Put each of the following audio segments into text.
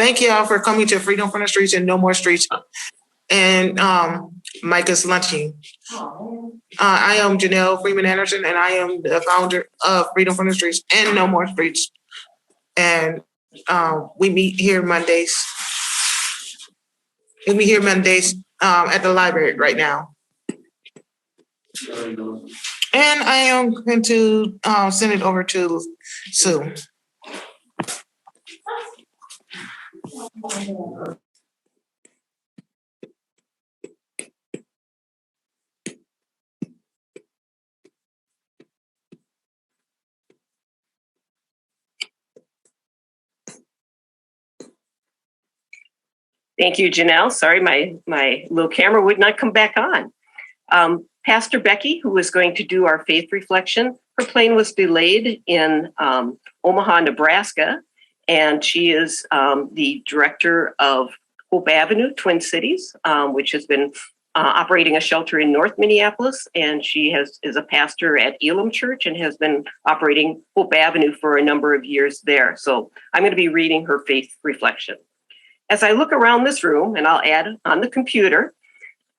Thank you all for coming to Freedom from the Streets and No More Streets and MICAH's Luncheon. I am Janelle Freeman Anderson, and I am the founder of Freedom from the Streets and No More Streets. And we meet here Mondays. We meet here Mondays at the library right now. And I am going to send it over to Sue. Thank you, Janelle. Sorry, my little camera would not come back on. Pastor Becky, who was going to do our faith reflection, her plane was delayed in Omaha, Nebraska, and she is the director of Hope Avenue, Twin Cities, which has been operating a shelter in North Minneapolis, and she is a pastor at Elam Church and has been operating Hope Avenue for a number of years there. So I'm going to be reading her faith reflection. As I look around this room, and I'll add on the computer,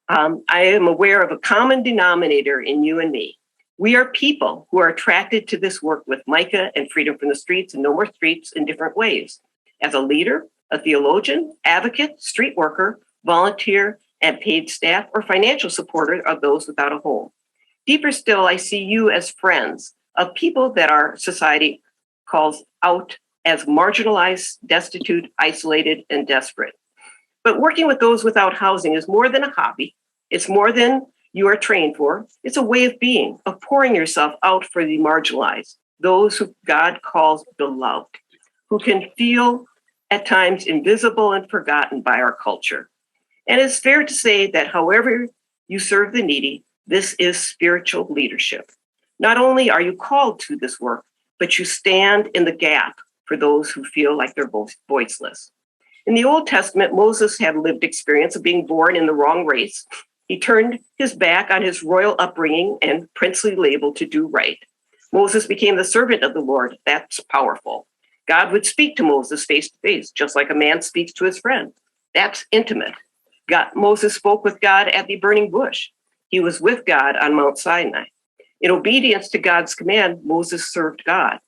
I am aware of a common denominator in you and me. We are people who are attracted to this work with MICAH and Freedom from the Streets and No More Streets in different ways. As a leader, a theologian, advocate, street worker, volunteer, and paid staff or financial supporter of those without a home. Deeper still, I see you as friends of people that our society calls out as marginalized, destitute, isolated, and desperate. But working with those without housing is more than a hobby. It's more than you are trained for. It's a way of being, of pouring yourself out for the marginalized, those who God calls beloved, who can feel at times invisible and forgotten by our culture. And it's fair to say that however you serve the needy, this is spiritual leadership. Not only are you called to this work, but you stand in the gap for those who feel like they're voiceless. In the Old Testament, Moses had lived experience of being born in the wrong race. He turned his back on his royal upbringing and princely label to do right. Moses became the servant of the Lord. That's powerful. God would speak to Moses face to face, just like a man speaks to his friend. That's intimate. Moses spoke with God at the burning bush. He was with God on Mount Sinai. In obedience to God's command, Moses served God.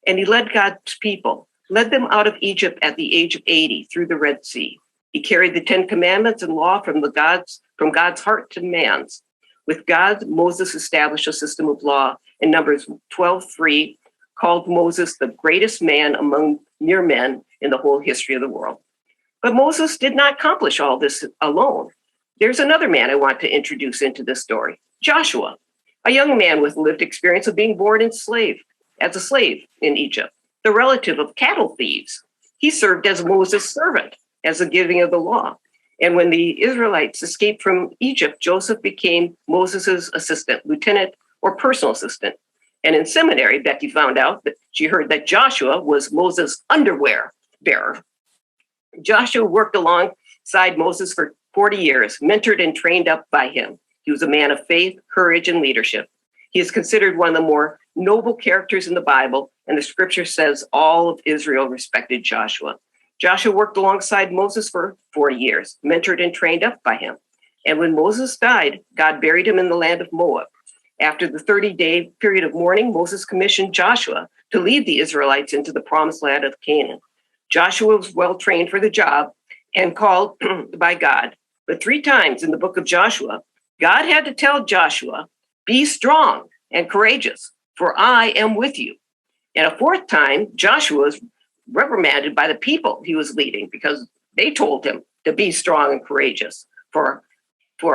And he led God's people, led them out of Egypt at the age of 80 through the Red Sea. He carried the 10 Commandments and law from God's heart to man's. With God, Moses established a system of law in Numbers 12:3, called Moses the greatest man among mere men in the whole history of the world. But Moses did not accomplish all this alone. There's another man I want to introduce into this story, Joshua, a young man with lived experience of being born as a slave in Egypt, the relative of cattle thieves. He served as Moses' servant as the giving of the law. And when the Israelites escaped from Egypt, Joseph became Moses' assistant, lieutenant, or personal assistant. And in seminary, Becky found out that she heard that Joshua was Moses' underwear bearer. Joshua worked alongside Moses for 40 years, mentored and trained up by him. He was a man of faith, courage, and leadership. He is considered one of the more noble characters in the Bible, and the scripture says all of Israel respected Joshua. Joshua worked alongside Moses for 40 years, mentored and trained up by him. And when Moses died, God buried him in the land of Moab. After the 30-day period of mourning, Moses commissioned Joshua to lead the Israelites into the promised land of Canaan. Joshua was well trained for the job and called by God. But 3 times in the book of Joshua, God had to tell Joshua, "Be strong and courageous, for I am with you." And a 4th time, Joshua was reprimanded by the people he was leading because they told him to be strong and courageous, for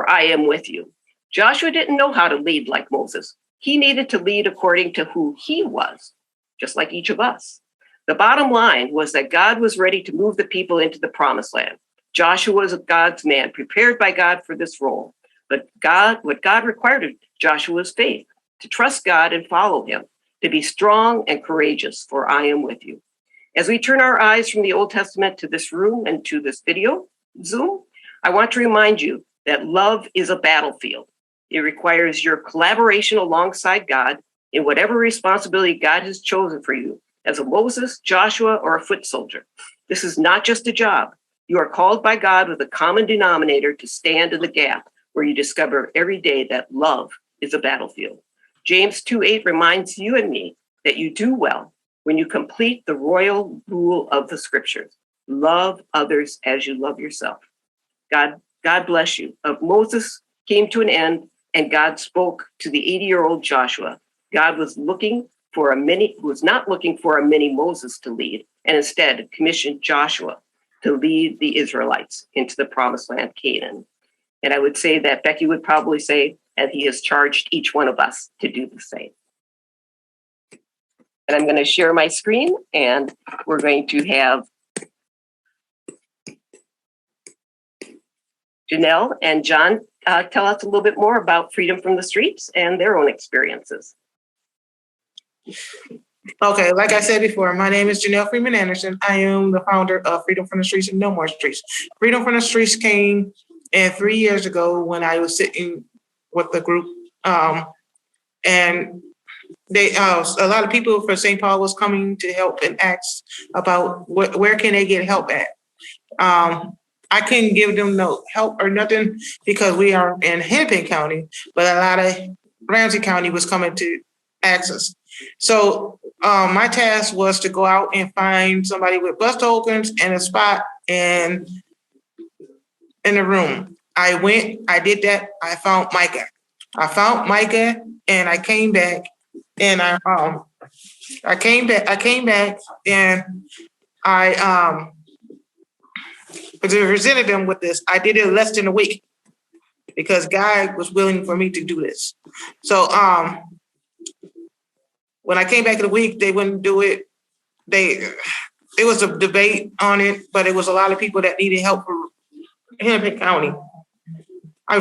I am with you. Joshua didn't know how to lead like Moses. He needed to lead according to who he was, just like each of us. The bottom line was that God was ready to move the people into the promised land. Joshua was God's man, prepared by God for this role. But what God required of Joshua was faith, to trust God and follow him, to be strong and courageous, for I am with you. As we turn our eyes from the Old Testament to this room and to this video, Zoom, I want to remind you that love is a battlefield. It requires your collaboration alongside God in whatever responsibility God has chosen for you as a Moses, Joshua, or a foot soldier. This is not just a job. You are called by God with a common denominator to stand in the gap where you discover every day that love is a battlefield. James 2:8 reminds you and me that you do well when you complete the royal rule of the scriptures. Love others as you love yourself. God bless you. Moses came to an end and God spoke to the 80-year-old Joshua. God was not looking for a mini Moses to lead, and instead commissioned Joshua to lead the Israelites into the promised land, Canaan. And I would say that Becky would probably say that he has charged each one of us to do the same. And I'm going to share my screen, and we're going to have Janelle and John tell us a little bit more about Freedom from the Streets and their own experiences. Okay, like I said before, my name is Janelle Freeman Anderson. I am the founder of Freedom from the Streets and No More Streets. Freedom from the Streets came in 3 years ago when I was sitting with the group, and they a lot of people from St. Paul was coming to help and ask about where can they get help at. I couldn't give them no help or nothing because we are in Hennepin County, but a lot of Ramsey County was coming to ask us. So my task was to go out and find somebody with bus tokens and a spot in the room. I went, I did that. I found MICAH, and I came back, and I came back, and I presented them with this. I did it less than a week because God was willing for me to do this. So when I came back in the week, they wouldn't do it. It was a debate on it, but it was a lot of people that needed help for Hennepin County.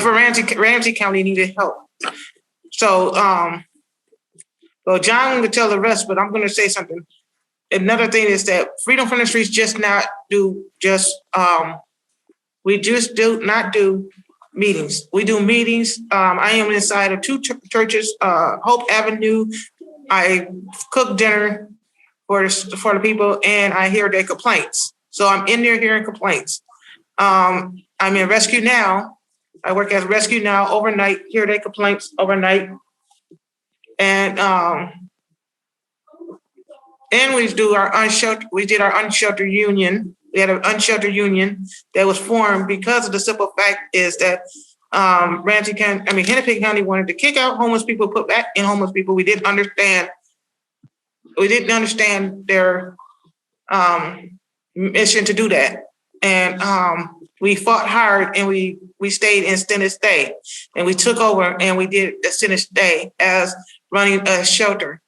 For Ramsey County needed help. So, well, John will tell the rest, but I'm going to say something. Another thing is that Freedom from the Streets we just do not do meetings. We do meetings. I am inside of two churches, Hope Avenue. I cook dinner for the people, and I hear their complaints. So I'm in there hearing complaints. I'm in Rescue Now. I work as Rescue Now overnight, hear their complaints overnight. And we did our unsheltered union. We had an unsheltered union that was formed because of the simple fact is that Hennepin County wanted to kick out homeless people, put back in homeless people. We didn't understand their mission to do that. And we fought hard, and we stayed in Stennis Day, and we took over and we did the Stennis Day as running a shelter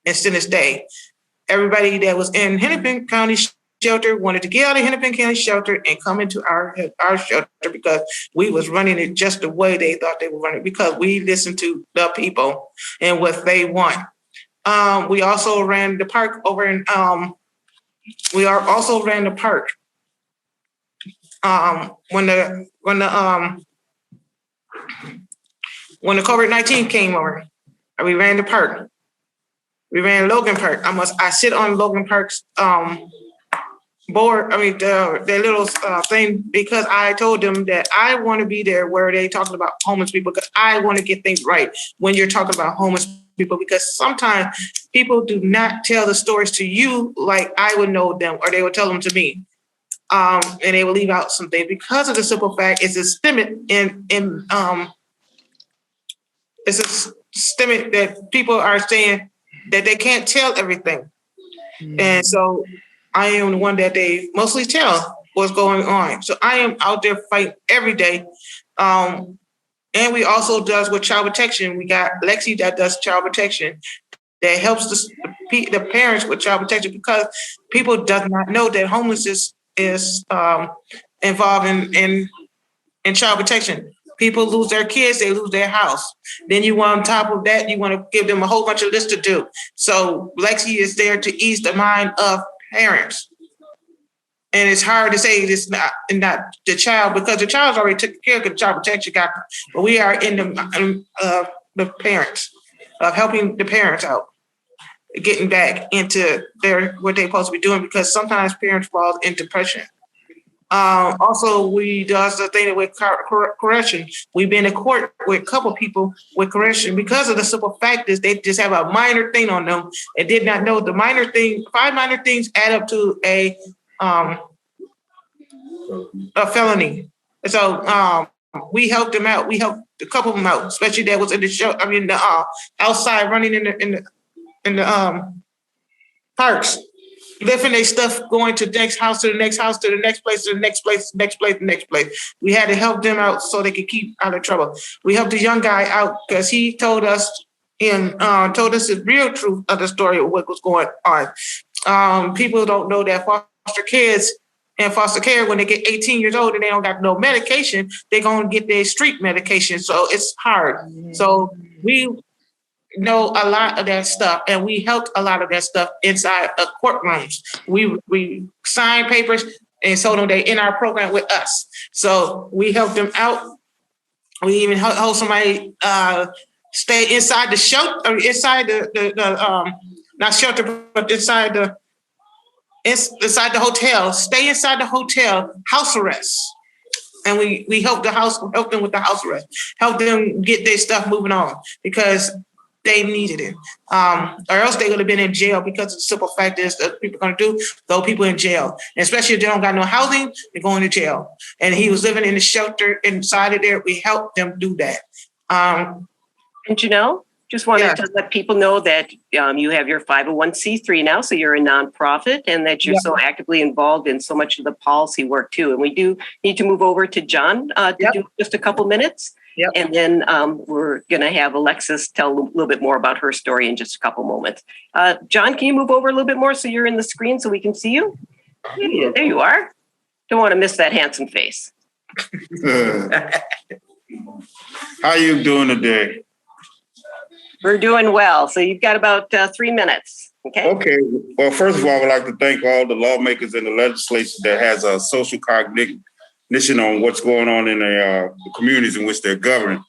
in Stennis Day. Everybody that was in Hennepin County shelter wanted to get out of Hennepin County shelter and come into our shelter because we was running it just the way they thought they were running, because we listened to the people and what they want. We also ran the park over in when the COVID-19 came over, we ran the park. We ran Logan Park. I sit on Logan Park's board. Their little thing, because I told them that I want to be there where they talking about homeless people, because I want to get things right when you're talking about homeless people, because sometimes people do not tell the stories to you like I would know them, or they would tell them to me. And they will leave out something because of the simple fact it's a systemic that people are saying that they can't tell everything. And so I am the one that they mostly tell what's going on. So I am out there fighting every day. And we also does with child protection. We got Lexi that does child protection, that helps the parents with child protection, because people does not know that homelessness is involved in child protection. People lose their kids, they lose their house. Then you want on top of that, you want to give them a whole bunch of lists to do. So Lexi is there to ease the mind of parents. And it's hard to say it's not the child, because the child's already taken care of the child protection got, but we are in the parents, of helping the parents out. getting back into what they're supposed to be doing, because sometimes parents fall in depression. Also, we does the thing with correction. We've been in court with a couple people with correction because of the simple fact is they just have a minor thing on them and did not know the minor thing. 5 minor things add up to a felony. So we helped them out. We helped a couple of them out, especially that was in the show. I mean, the outside running in the parks, lifting their stuff, going to the next house, to the next house, to the next place, to the next place, next place, next place. We had to help them out so they could keep out of trouble. We helped the young guy out because he told us the real truth of the story of what was going on. People don't know that foster kids in foster care, when they get 18 years old and they don't got no medication, they're going to get their street medication. So it's hard. So we know a lot of that stuff, and we helped a lot of that stuff inside of courtrooms. We signed papers and told them they in our program with us. So we helped them out. We even helped somebody stay inside the shelter, inside the not shelter, but inside the hotel. Stay inside the hotel, house arrest. And we helped them with the house arrest, help them get their stuff moving on because they needed it, or else they would have been in jail, because the simple fact is that people are going to throw people in jail, and especially if they don't got no housing, they're going to jail. And he was living in the shelter inside of there. We helped them do that. And Janelle, just wanted to let people know that you have your 501c3 now, so you're a nonprofit, and that you're so actively involved in so much of the policy work too. And we do need to move over to John to do just a couple minutes. Yep. And then we're going to have Alexis tell a little bit more about her story in just a couple moments. John, can you move over a little bit more so you're in the screen so we can see you? Yeah, there you are. Don't want to miss that handsome face. How you doing today? We're doing well. So you've got about 3 minutes. Okay. Okay. Well, first of all, I would like to thank all the lawmakers in the legislature that has a social cognition on what's going on in the communities in which they're governed.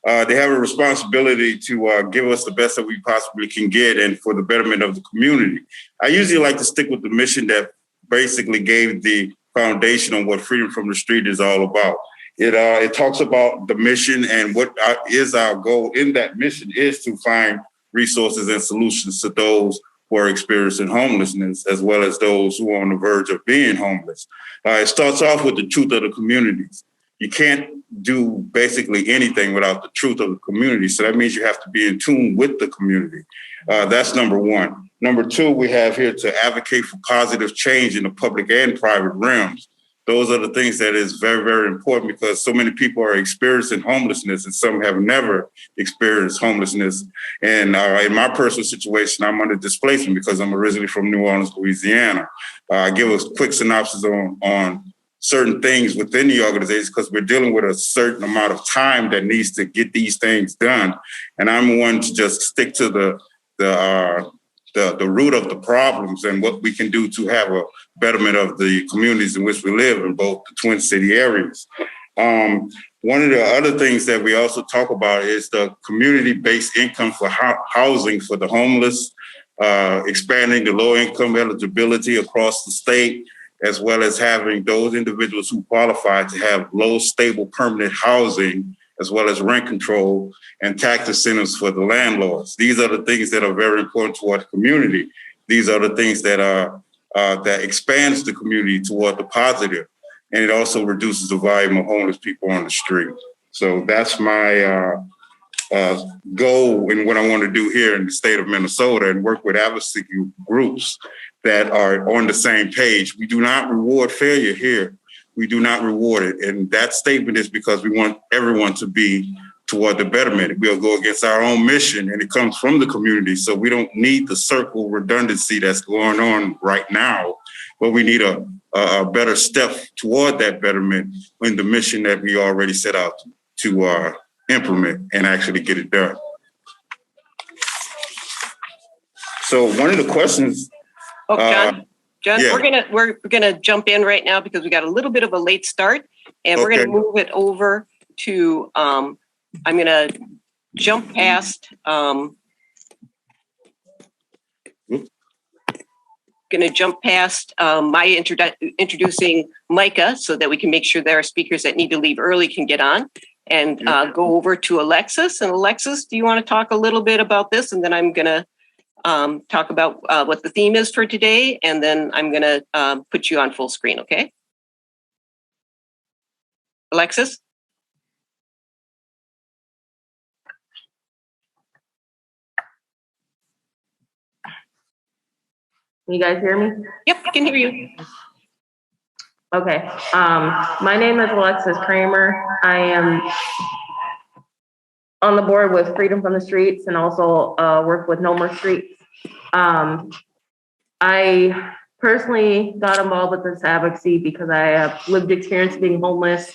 They have a responsibility to give us the best that we possibly can get and for the betterment of the community. I usually like to stick with the mission that basically gave the foundation on what Freedom from the Street is all about. It talks about the mission, and what is our goal in that mission is to find resources and solutions to those who are experiencing homelessness, as well as those who are on the verge of being homeless. It starts off with the truth of the communities. You can't do basically anything without the truth of the community. So that means you have to be in tune with the community. That's number one. Number two, we have here to advocate for positive change in the public and private realms. Those are the things that is very, very important, because so many people are experiencing homelessness and some have never experienced homelessness. And in my personal situation, I'm under displacement because I'm originally from New Orleans, Louisiana. I give a quick synopsis on certain things within the organization because we're dealing with a certain amount of time that needs to get these things done. And I'm one to just stick to the root of the problems and what we can do to have a betterment of the communities in which we live in both the Twin City areas. One of the other things that we also talk about is the community-based income for housing for the homeless, expanding the low-income eligibility across the state, as well as having those individuals who qualify to have low, stable, permanent housing, as well as rent control and tax incentives for the landlords. These are the things that are very important toward the community. These are the things that that expands the community toward the positive, and it also reduces the volume of homeless people on the street. So that's my goal in what I want to do here in the state of Minnesota, and work with advocacy groups that are on the same page. We do not reward failure here. We do not reward it. And that statement is because we want everyone to be toward the betterment. We'll go against our own mission, and it comes from the community. So we don't need the circle redundancy that's going on right now, but we need a better step toward that betterment in the mission that we already set out to implement and actually get it done. So one of the questions. Oh, John, yeah. we're gonna jump in right now because we got a little bit of a late start, and we're gonna move it over to. I'm gonna jump past going to jump past my introducing MICAH so that we can make sure that our speakers that need to leave early can get on, and go over to Alexis. And Alexis, do you want to talk a little bit about this? And then I'm going to talk about what the theme is for today. And then I'm going to put you on full screen, okay? Alexis? Can you guys hear me? Yep, I can hear you. Okay. My name is Alexis Kramer. I am on the board with Freedom from the Streets and also work with No More Streets. I personally got involved with this advocacy because I have lived experience of being homeless,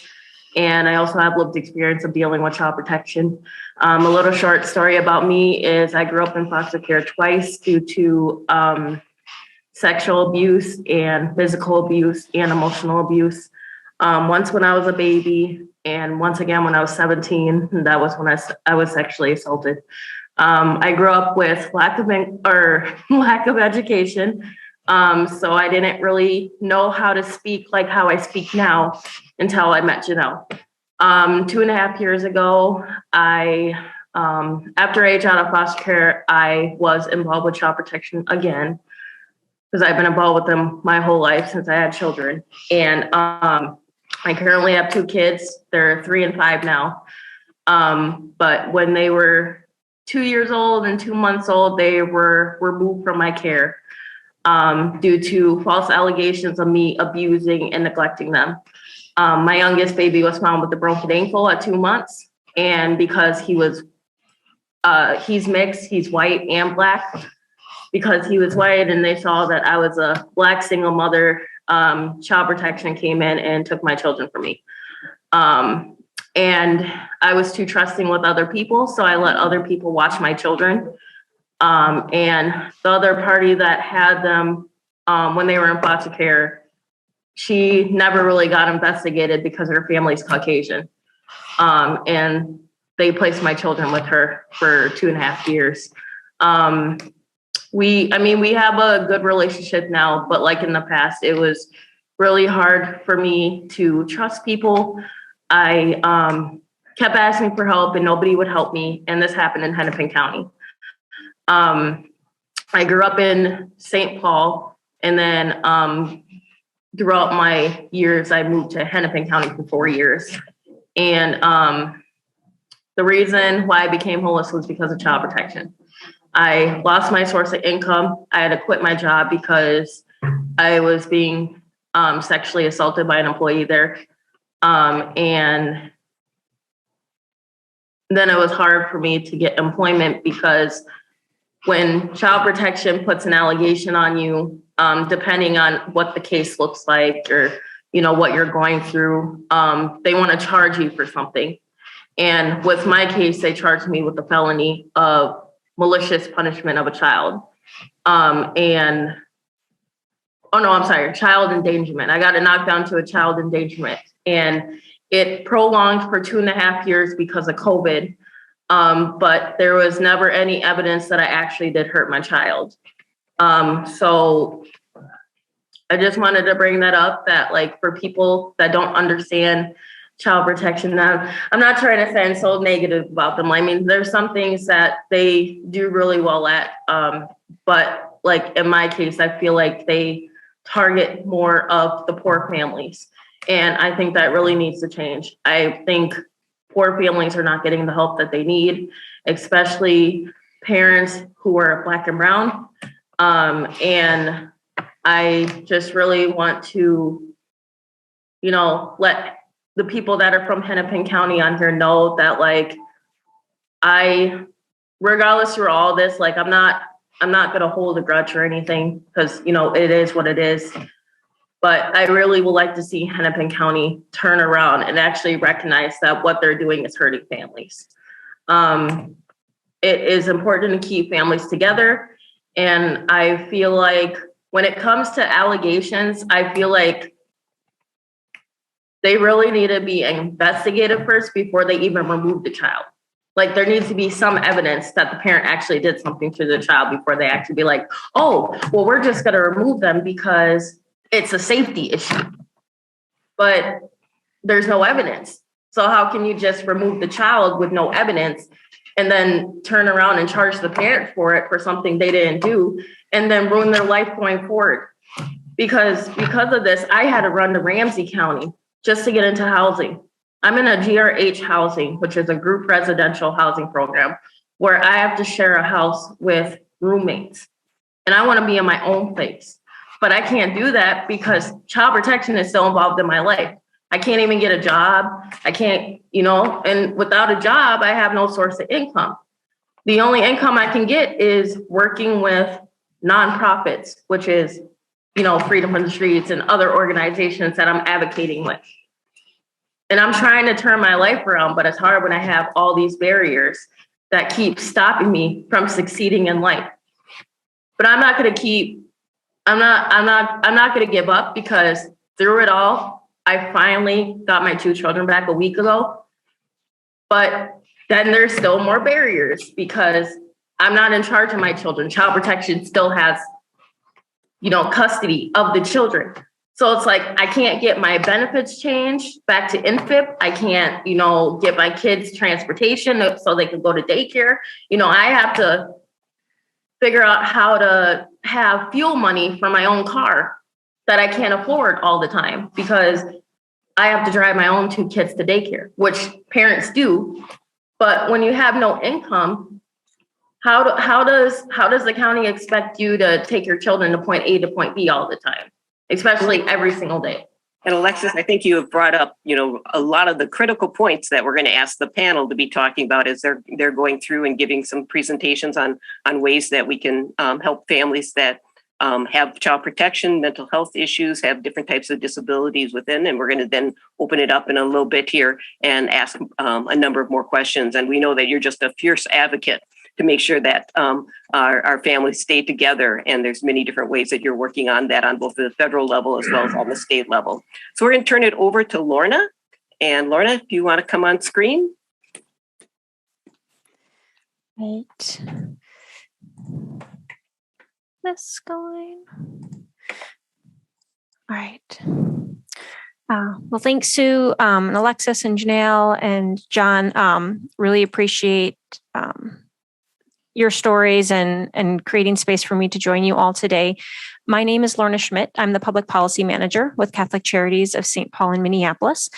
and I also have lived experience of dealing with child protection. A little short story about me is I grew up in foster care twice due to sexual abuse and physical abuse and emotional abuse. Once when I was a baby, and once again when I was 17, and that was when I was sexually assaulted. I grew up with lack of education, so I didn't really know how to speak like how I speak now until I met Janelle. 2.5 years ago, after age out of foster care, I was involved with child protection again, because I've been involved with them my whole life since I had children. And I currently have 2 kids. They're 3 and 5 now. But when they were 2 years old and 2 months old, they were removed from my care due to false allegations of me abusing and neglecting them. My youngest baby was found with a broken ankle at 2 months. And because he's mixed, he's white and black. Because he was white and they saw that I was a black single mother, child protection came in and took my children from me. And I was too trusting with other people, so I let other people watch my children. And the other party that had them when they were in foster care, she never really got investigated because her family's Caucasian. And they placed my children with her for 2.5 years. We have a good relationship now, but like in the past, it was really hard for me to trust people. I kept asking for help and nobody would help me. And this happened in Hennepin County. I grew up in St. Paul, and then throughout my years, I moved to Hennepin County for 4 years. And the reason why I became homeless was because of child protection. I lost my source of income. I had to quit my job because I was being sexually assaulted by an employee there. And then it was hard for me to get employment because when child protection puts an allegation on you, depending on what the case looks like or what you're going through, they want to charge you for something. And with my case, they charged me with the felony of malicious punishment of a child. Child endangerment. I got it knocked down to a child endangerment. And it prolonged for 2.5 years because of COVID. But there was never any evidence that I actually did hurt my child. So I just wanted to bring that up, that like for people that don't understand child protection. Now, I'm not trying to sound so negative about them. I mean, there's some things that they do really well at, but like in my case, I feel like they target more of the poor families. And I think that really needs to change. I think poor families are not getting the help that they need, especially parents who are Black and brown. And I just really want to, let the people that are from Hennepin County on here know that, like, regardless of all this, like, I'm not going to hold a grudge or anything because, it is what it is. But I really would like to see Hennepin County turn around and actually recognize that what they're doing is hurting families. It is important to keep families together. And I feel like when it comes to allegations, I feel like they really need to be investigated first before they even remove the child. Like there needs to be some evidence that the parent actually did something to the child before they actually be like, oh, well, we're just going to remove them because it's a safety issue. But there's no evidence. So how can you just remove the child with no evidence and then turn around and charge the parent for it for something they didn't do and then ruin their life going forward? Because of this, I had to run to Ramsey County just to get into housing. I'm in a GRH housing, which is a group residential housing program, where I have to share a house with roommates. And I want to be in my own place. But I can't do that because child protection is still involved in my life. I can't even get a job. I can't, and without a job, I have no source of income. The only income I can get is working with nonprofits, which is, Freedom from the Streets and other organizations that I'm advocating with. And I'm trying to turn my life around, but it's hard when I have all these barriers that keep stopping me from succeeding in life. But I'm not going to give up, because through it all, I finally got my 2 children back a week ago. But then there's still more barriers because I'm not in charge of my children. Child protection still has, custody of the children. So it's like, I can't get my benefits changed back to INFIP. I can't, get my kids transportation so they can go to daycare. I have to figure out how to have fuel money for my own car that I can't afford all the time because I have to drive my own 2 kids to daycare, which parents do. But when you have no income, how does the county expect you to take your children to point A to point B all the time, especially every single day? And Alexis, I think you have brought up, a lot of the critical points that we're going to ask the panel to be talking about as they're going through and giving some presentations on ways that we can help families that have child protection, mental health issues, have different types of disabilities within. And we're going to then open it up in a little bit here and ask a number of more questions. And we know that you're just a fierce advocate to make sure that our families stay together. And there's many different ways that you're working on that on both the federal level as well as on the state level. So we're going to turn it over to Lorna. And Lorna, if you want to come on screen. Right. This going. All right. Well, thanks, Sue, and Alexis and Janelle and John. Really appreciate your stories and creating space for me to join you all today. My name is Lorna Schmidt. I'm the Public Policy Manager with Catholic Charities of St. Paul in Minneapolis.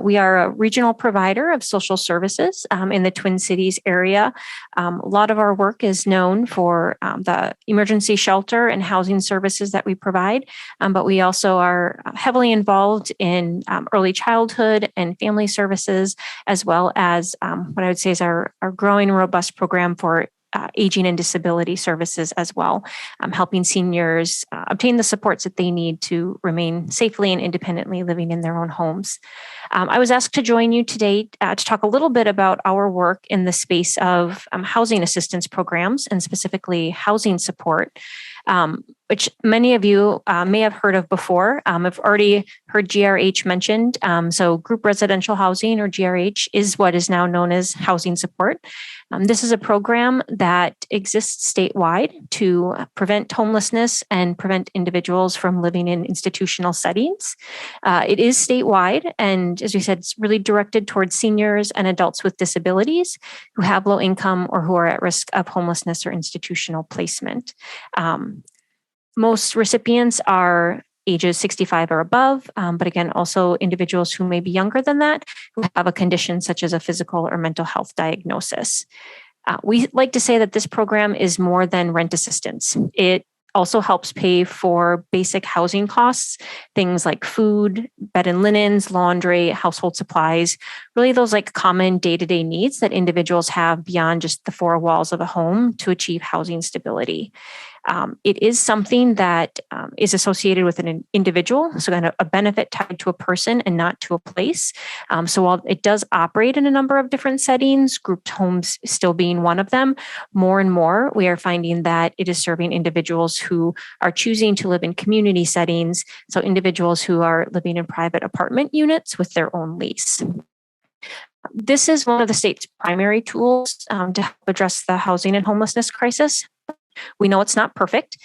We are a regional provider of social services in the Twin Cities area. A lot of our work is known for the emergency shelter and housing services that we provide, but we also are heavily involved in early childhood and family services, as well as what I would say is our growing robust program for aging and disability services as well, helping seniors obtain the supports that they need to remain safely and independently living in their own homes. I was asked to join you today to talk a little bit about our work in the space of housing assistance programs and specifically housing support, which many of you may have heard of before. I've already heard GRH mentioned. So group residential housing, or GRH, is what is now known as housing support. This is a program that exists statewide to prevent homelessness and prevent individuals from living in institutional settings. It is statewide, and as we said, it's really directed towards seniors and adults with disabilities who have low income or who are at risk of homelessness or institutional placement. Most recipients are ages 65 or above, but again, also individuals who may be younger than that, who have a condition such as a physical or mental health diagnosis. We like to say that this program is more than rent assistance. It also helps pay for basic housing costs, things like food, bed and linens, laundry, household supplies, really those like common day-to-day needs that individuals have beyond just the 4 walls of a home to achieve housing stability. It is something that is associated with an individual, so kind of a benefit tied to a person and not to a place. So while it does operate in a number of different settings, grouped homes still being one of them, more and more we are finding that it is serving individuals who are choosing to live in community settings, so individuals who are living in private apartment units with their own lease. This is one of the state's primary tools to help address the housing and homelessness crisis. We know it's not perfect.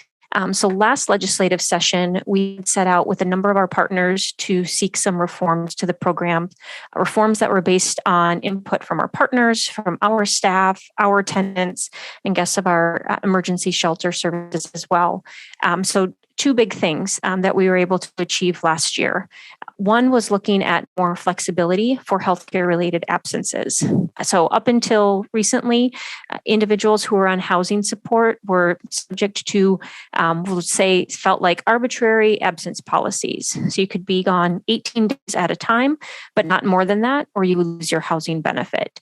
So last legislative session, we set out with a number of our partners to seek some reforms to the program, reforms that were based on input from our partners, from our staff, our tenants, and guests of our emergency shelter services as well. So two big things that we were able to achieve last year. One was looking at more flexibility for healthcare related absences. So up until recently, individuals who were on housing support were subject to, we'll say, felt like arbitrary absence policies. So you could be gone 18 days at a time, but not more than that, or you lose your housing benefit.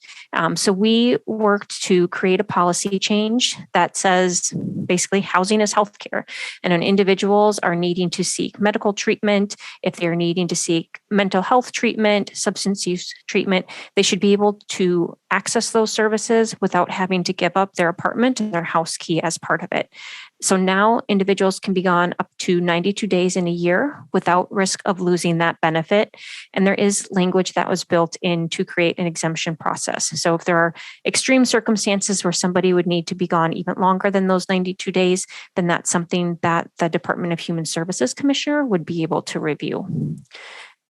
So we worked to create a policy change that says basically housing is healthcare, and when individuals are needing to seek medical treatment, if they're needing to seek mental health treatment, substance use treatment, they should be able to access those services without having to give up their apartment and their house key as part of it. So now individuals can be gone up to 92 days in a year without risk of losing that benefit. And there is language that was built in to create an exemption process. So if there are extreme circumstances where somebody would need to be gone even longer than those 92 days, then that's something that the Department of Human Services Commissioner would be able to review.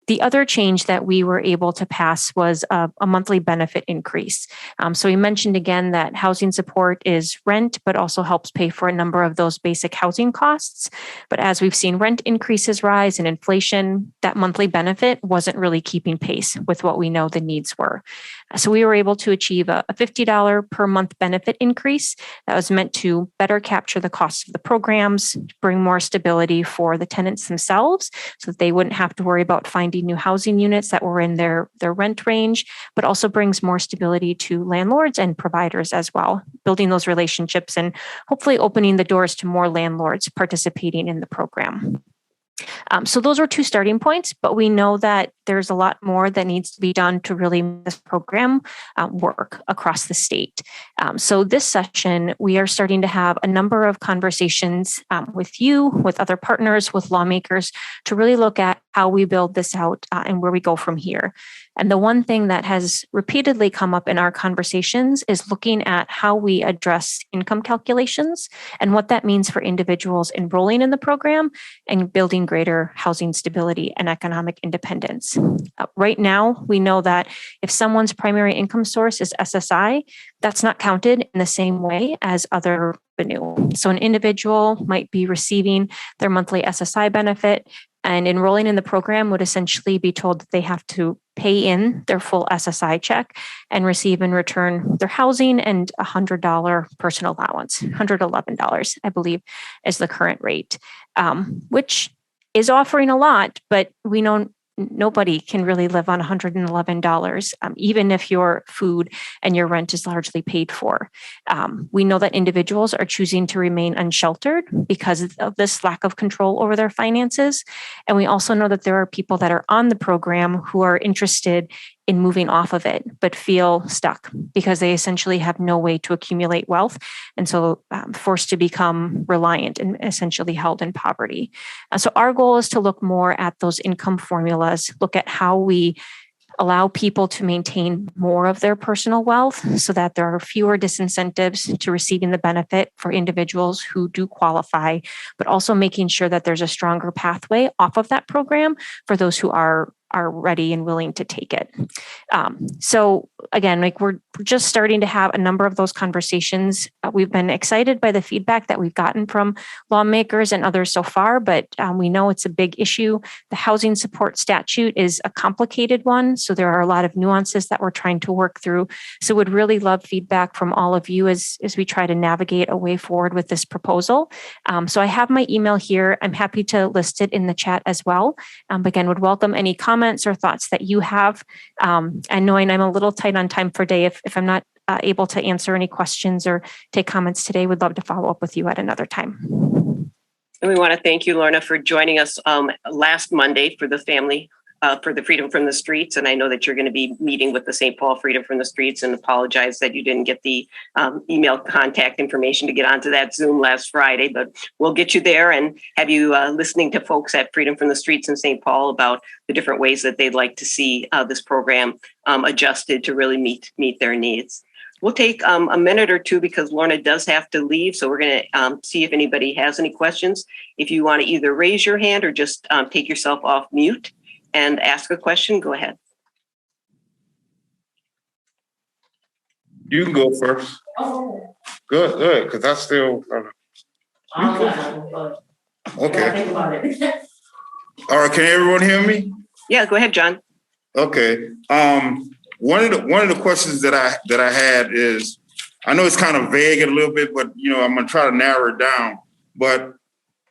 The other change that we were able to pass was a monthly benefit increase. So we mentioned again that housing support is rent, but also helps pay for a number of those basic housing costs. But as we've seen rent increases rise and inflation, that monthly benefit wasn't really keeping pace with what we know the needs were. So we were able to achieve a $50 per month benefit increase that was meant to better capture the cost of the programs, bring more stability for the tenants themselves so that they wouldn't have to worry about finding new housing units that were in their rent range, but also brings more stability to landlords and providers as well, building those relationships and hopefully opening the doors to more landlords participating in the program. So those are two starting points, but we know that there's a lot more that needs to be done to really make this program work across the state. So this session, we are starting to have a number of conversations with you, with other partners, with lawmakers to really look at how we build this out and where we go from here. And the one thing that has repeatedly come up in our conversations is looking at how we address income calculations and what that means for individuals enrolling in the program and building greater housing stability and economic independence. Right now, we know that if someone's primary income source is SSI, that's not counted in the same way as other revenue. So an individual might be receiving their monthly SSI benefit, and enrolling in the program would essentially be told that they have to pay in their full SSI check and receive in return their housing and a $100 personal allowance. $111, I believe, is the current rate, which is offering a lot, but we know nobody can really live on $111, even if your food and your rent is largely paid for. We know that individuals are choosing to remain unsheltered because of this lack of control over their finances. And we also know that there are people that are on the program who are interested in moving off of it, but feel stuck because they essentially have no way to accumulate wealth. And so forced to become reliant and essentially held in poverty. So our goal is to look more at those income formulas, look at how we allow people to maintain more of their personal wealth so that there are fewer disincentives to receiving the benefit for individuals who do qualify, but also making sure that there's a stronger pathway off of that program for those who are ready and willing to take it. So again, like we're just starting to have a number of those conversations. We've been excited by the feedback that we've gotten from lawmakers and others so far, but we know it's a big issue. The housing support statute is a complicated one, so there are a lot of nuances that we're trying to work through. So would really love feedback from all of you as we try to navigate a way forward with this proposal. So I have my email here. I'm happy to list it in the chat as well. Again, would welcome any comments or thoughts that you have. And knowing I'm a little tight on time for day, if I'm not able to answer any questions or take comments today, would love to follow up with you at another time. And we want to thank you, Lorna, for joining us last Monday for the family for the Freedom from the Streets. And I know that you're going to be meeting with the St. Paul Freedom from the Streets, and apologize that you didn't get the email contact information to get onto that Zoom last Friday, but we'll get you there and have you listening to folks at Freedom from the Streets in St. Paul about the different ways that they'd like to see this program adjusted to really meet their needs. We'll take a minute or two because Lorna does have to leave. So we're going to see if anybody has any questions. If you want to either raise your hand or just take yourself off mute and ask a question, go ahead. You can go first. Oh. Good, because I still. Okay. All right. Can everyone hear me? Yeah, go ahead, John. Okay. One of the questions that I had is, I know it's kind of vague a little bit, but I'm gonna try to narrow it down. But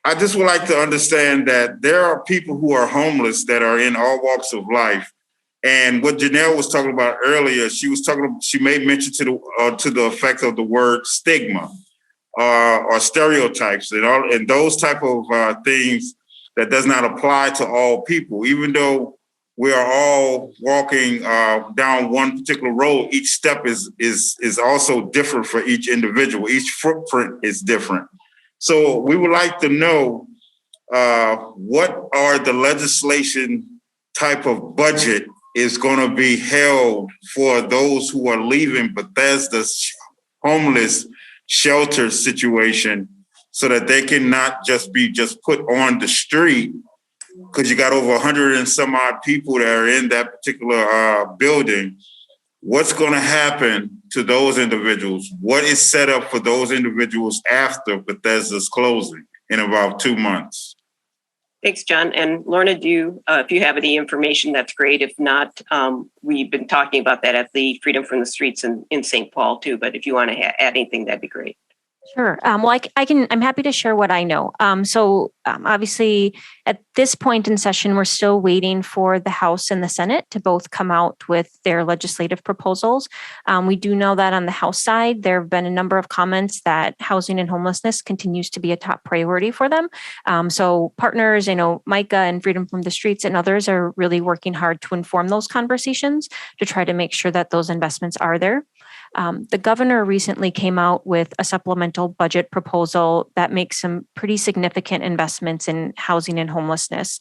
I just would like to understand that there are people who are homeless that are in all walks of life. And what Janelle was talking about earlier, she made mention to the effect of the word stigma or stereotypes and those type of things that does not apply to all people, even though we are all walking down one particular road. Each step is also different for each individual. Each footprint is different. So we would like to know what are the legislation type of budget is going to be held for those who are leaving Bethesda's homeless shelter situation, so that they can not just be put on the street, because you got over 100 and some odd people that are in that particular building. What's going to happen to those individuals? What is set up for those individuals after Bethesda's closing in about 2 months? Thanks, John. And Lorna, if you have any information, that's great. If not, we've been talking about that at the Freedom from the Streets in St. Paul too. But if you want to add anything, that'd be great. Sure. Well, I'm happy to share what I know. Obviously, at this point in session, we're still waiting for the House and the Senate to both come out with their legislative proposals. We do know that on the House side, there have been a number of comments that housing and homelessness continues to be a top priority for them. So partners, MICAH and Freedom from the Streets and others are really working hard to inform those conversations to try to make sure that those investments are there. The governor recently came out with a supplemental budget proposal that makes some pretty significant investments in housing and homelessness.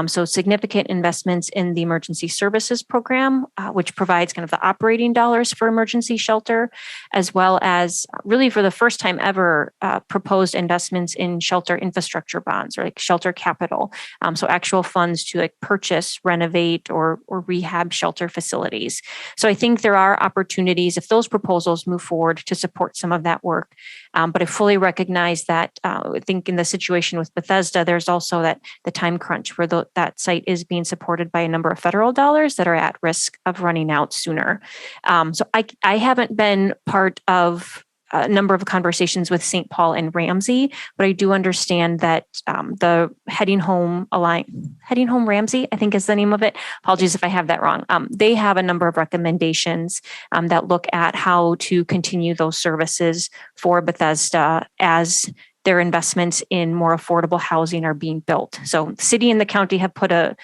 So significant investments in the emergency services program, which provides kind of the operating dollars for emergency shelter, as well as really for the first time ever proposed investments in shelter infrastructure bonds or like shelter capital. So actual funds to purchase, renovate, or rehab shelter facilities. So I think there are opportunities if those proposals move forward to support some of that work. But I fully recognize that I think in the situation with Bethesda, there's also the time crunch where that site is being supported by a number of federal dollars that are at risk of running out sooner. So I haven't been part of a number of conversations with St. Paul and Ramsey, but I do understand that the Heading Home Ramsey, I think is the name of it. Apologies if I have that wrong. They have a number of recommendations that look at how to continue those services for Bethesda as their investments in more affordable housing are being built. So the city and the county have put a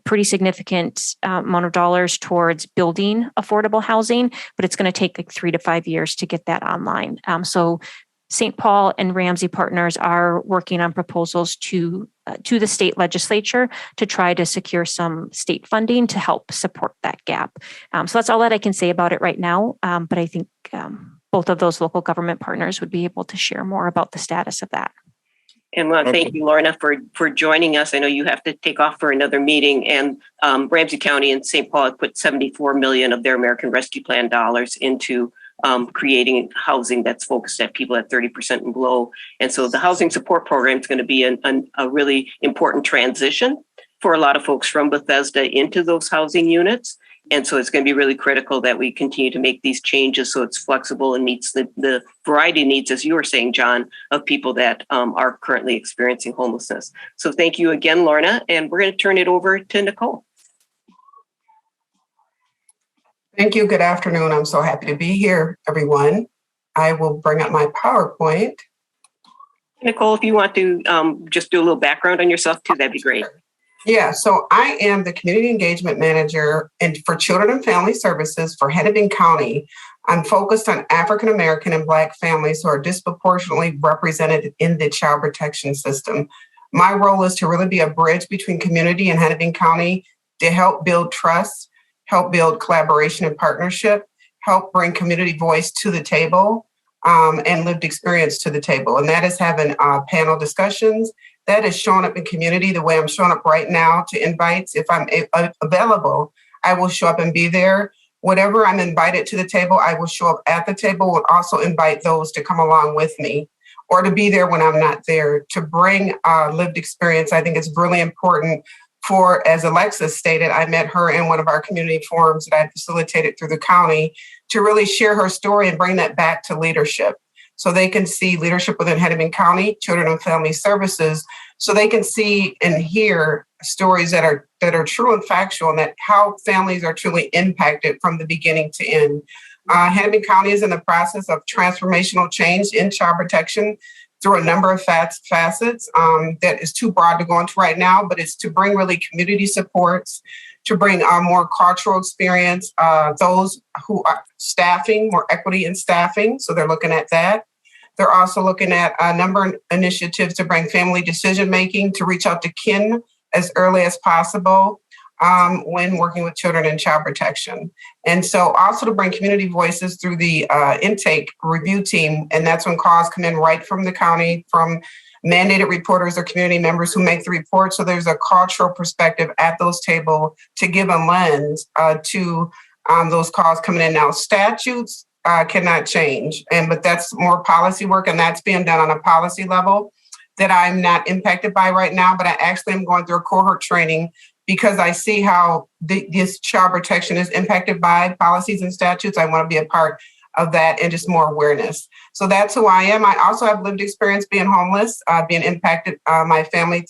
pretty significant amount of dollars towards building affordable housing, but it's going to take 3 to 5 years to get that online. So St. Paul and Ramsey partners are working on proposals to the state legislature to try to secure some state funding to help support that gap. So that's all that I can say about it right now. But I think both of those local government partners would be able to share more about the status of that. And thank you, Lorna, for joining us. I know you have to take off for another meeting, and Ramsey County and St. Paul have put $74 million of their American Rescue Plan dollars into creating housing that's focused at people at 30% and below. And so the housing support program is going to be a really important transition for a lot of folks from Bethesda into those housing units. And so it's going to be really critical that we continue to make these changes so it's flexible and meets the variety of needs, as you were saying, John, of people that are currently experiencing homelessness. So thank you again, Lorna, and we're going to turn it over to Nicole. Thank you. Good afternoon. I'm so happy to be here, everyone. I will bring up my PowerPoint. Nicole, if you want to just do a little background on yourself too, that'd be great. Yeah, so I am the Community Engagement Manager for Children and Family Services for Hennepin County. I'm focused on African American and Black families who are disproportionately represented in the child protection system. My role is to really be a bridge between community and Hennepin County to help build trust, help build collaboration and partnership, help bring community voice to the table, and lived experience to the table. And that is having panel discussions. That is showing up in community the way I'm showing up right now to invites. If I'm available, I will show up and be there. Whatever I'm invited to the table, I will show up at the table and also invite those to come along with me or to be there when I'm not there. To bring lived experience, I think it's really important for, as Alexis stated, I met her in one of our community forums that I facilitated through the county to really share her story and bring that back to leadership. So they can see leadership within Hennepin County, Children and Family Services, so they can see and hear stories that are true and factual, and that how families are truly impacted from the beginning to end. Hennepin County is in the process of transformational change in child protection through a number of facets that is too broad to go into right now, but it's to bring really community supports, to bring more cultural experience, those who are staffing, more equity in staffing. So they're looking at that. They're also looking at a number of initiatives to bring family decision-making, to reach out to kin as early as possible when working with children in child protection. And so also to bring community voices through the intake review team. And that's when calls come in right from the county, from mandated reporters or community members who make the report. So there's a cultural perspective at those tables to give a lens to those calls coming in. Now, statutes cannot change, but that's more policy work, and that's being done on a policy level that I'm not impacted by right now. But I actually am going through a cohort training because I see how this child protection is impacted by policies and statutes. I want to be a part of that and just more awareness. So that's who I am. I also have lived experience being homeless, being impacted my family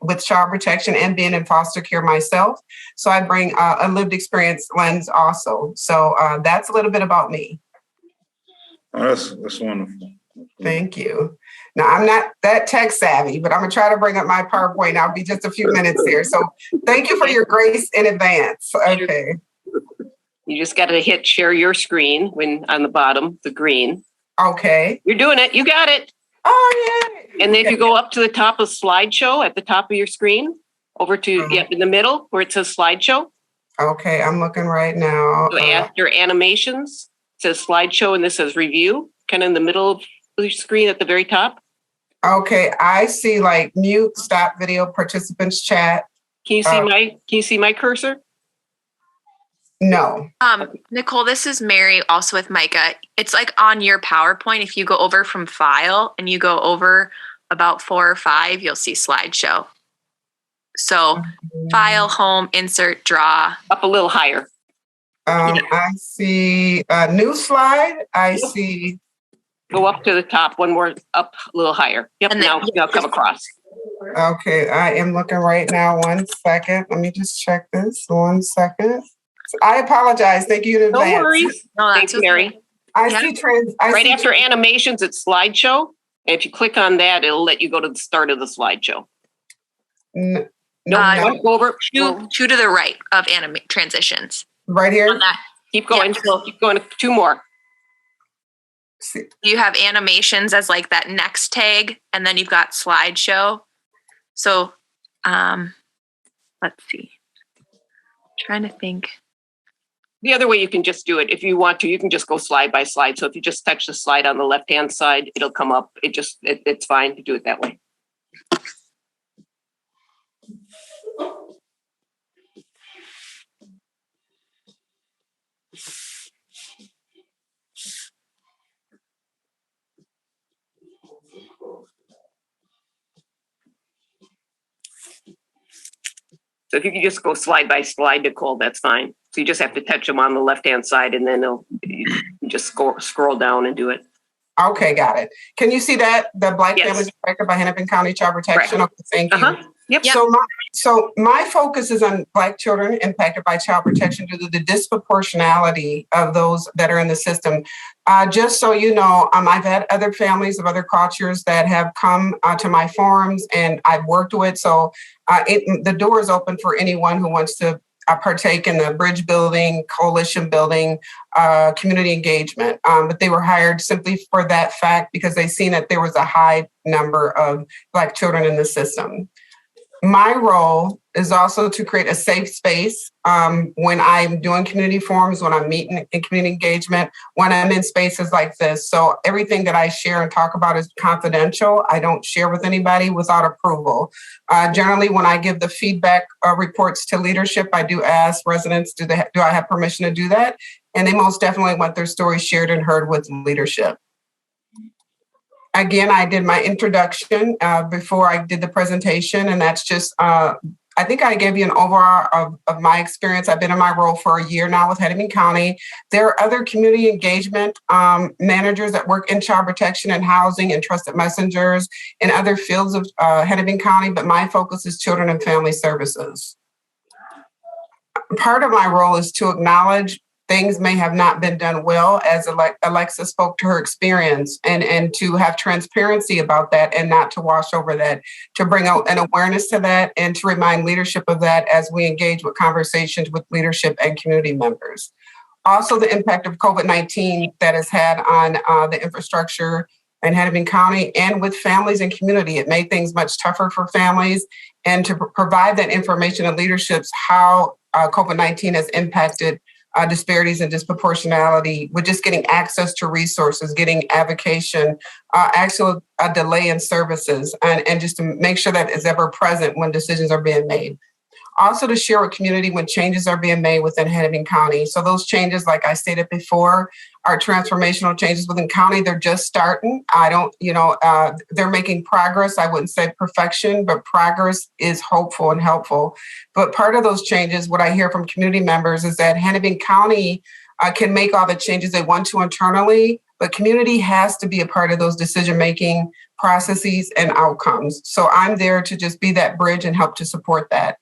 with child protection, and being in foster care myself. So I bring a lived experience lens also. So that's a little bit about me. Oh, that's wonderful. Thank you. Now, I'm not that tech savvy, but I'm going to try to bring up my PowerPoint. I'll be just a few minutes here. So thank you for your grace in advance. Okay. You just got to hit share your screen when on the bottom, the green. Okay. You're doing it. You got it. Oh, yeah. And then if you go up to the top of slideshow at the top of your screen, over to in the middle where it says slideshow. Okay, I'm looking right now. So after animations, it says slideshow, and this says review, kind of in the middle of the screen at the very top. Okay, I see like mute, stop video, participants chat. Can you see my cursor? No. Nicole, this is Mary, also with MICAH. It's like on your PowerPoint. If you go over from file and you go over about 4 or 5, you'll see slideshow. So file, home, insert, draw. Up a little higher. I see a new slide. I see. Go up to the top, one more up a little higher. Yep, And then, now come across. Okay, I am looking right now. 1 second. Let me just check this. 1 second. I apologize. Thank you in advance. No worries. No, Thanks, Mary. I see after animations, it's slideshow. And if you click on that, it'll let you go to the start of the slideshow. No. Go over. two to the right of transitions. Right here? On that. Keep going. Yeah. Keep going. 2 more. You have animations as like that next tag, and then you've got slideshow. So let's see. Trying to think. The other way you can just do it, if you want to, you can just go slide by slide. So if you just touch the slide on the left-hand side, it'll come up. It's fine to do it that way. So if you can just go slide by slide, Nicole, that's fine. So you just have to touch them on the left-hand side, and then you just scroll down and do it. Okay, got it. Can you see that? The Black Yes. families affected by Hennepin County Child Protection? Okay, thank you. Uh-huh. Yep. So my focus is on Black children impacted by child protection due to the disproportionality of those that are in the system. Just so you know, I've had other families of other cultures that have come to my forums and I've worked with. So the door is open for anyone who wants to partake in the bridge building, coalition building, community engagement. But they were hired simply for that fact because they seen that there was a high number of Black children in the system. My role is also to create a safe space when I'm doing community forums, when I'm meeting in community engagement, when I'm in spaces like this. So everything that I share and talk about is confidential. I don't share with anybody without approval. Generally, when I give the feedback reports to leadership, I do ask residents, do I have permission to do that? And they most definitely want their stories shared and heard with leadership. Again, I did my introduction before I did the presentation, and that's just, I think I gave you an overall of my experience. I've been in my role for a year now with Hennepin County. There are other community engagement managers that work in child protection and housing and trusted messengers in other fields of Hennepin County, but my focus is children and family services. Part of my role is to acknowledge things may have not been done well, as Alexa spoke to her experience, and to have transparency about that and not to wash over that, to bring out an awareness to that and to remind leadership of that as we engage with conversations with leadership and community members. Also, the impact of COVID-19 that has had on the infrastructure in Hennepin County and with families and community. It made things much tougher for families, and to provide that information to leaderships how COVID-19 has impacted disparities and disproportionality with just getting access to resources, getting avocation, actual delay in services, and just to make sure that is ever present when decisions are being made. Also to share with community when changes are being made within Hennepin County. So those changes, like I stated before, are transformational changes within county. They're just starting. They're making progress. I wouldn't say perfection, but progress is hopeful and helpful. But part of those changes, what I hear from community members is that Hennepin County can make all the changes they want to internally, but community has to be a part of those decision-making processes and outcomes. So I'm there to just be that bridge and help to support that.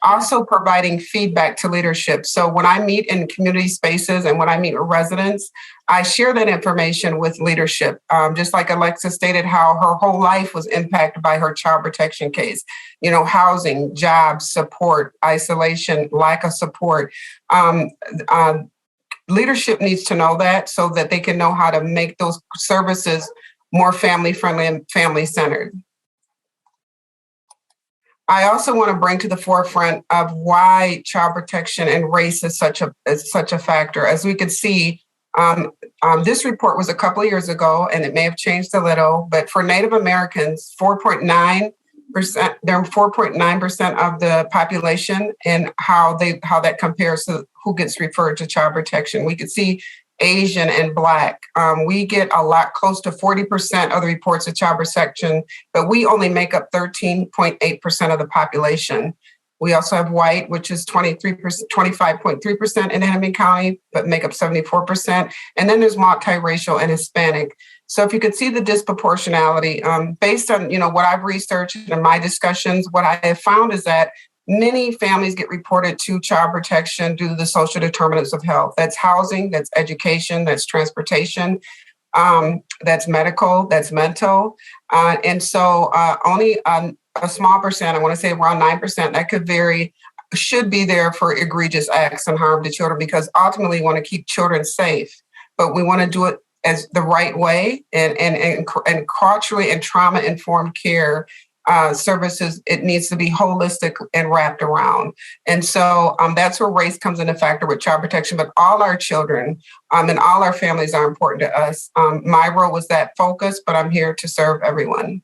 Also providing feedback to leadership. So when I meet in community spaces and when I meet with residents, I share that information with leadership. Just like Alexa stated, how her whole life was impacted by her child protection case. Housing, jobs, support, isolation, lack of support. Leadership needs to know that so that they can know how to make those services more family-friendly and family-centered. I also want to bring to the forefront of why child protection and race is such a factor. As we can see, this report was a couple of years ago, and it may have changed a little. But for Native Americans, 4.9%, they're 4.9% of the population, and how that compares to who gets referred to child protection. We could see Asian and Black. We get a lot, close to 40% of the reports of child protection, but we only make up 13.8% of the population. We also have white, which is 25.3% in Hennepin County, but make up 74%. And then there's multiracial and Hispanic. So if you could see the disproportionality, based on what I've researched in my discussions, what I have found is that many families get reported to child protection due to the social determinants of health. That's housing, that's education, that's transportation, that's medical, that's mental. And so only a small percent, I want to say around 9%, that could vary, should be there for egregious acts and harm to children, because ultimately we want to keep children safe, but we want to do it as the right way and culturally and trauma-informed care services. It needs to be holistic and wrapped around. And so that's where race comes into factor with child protection. But all our children and all our families are important to us. My role was that focus, but I'm here to serve everyone.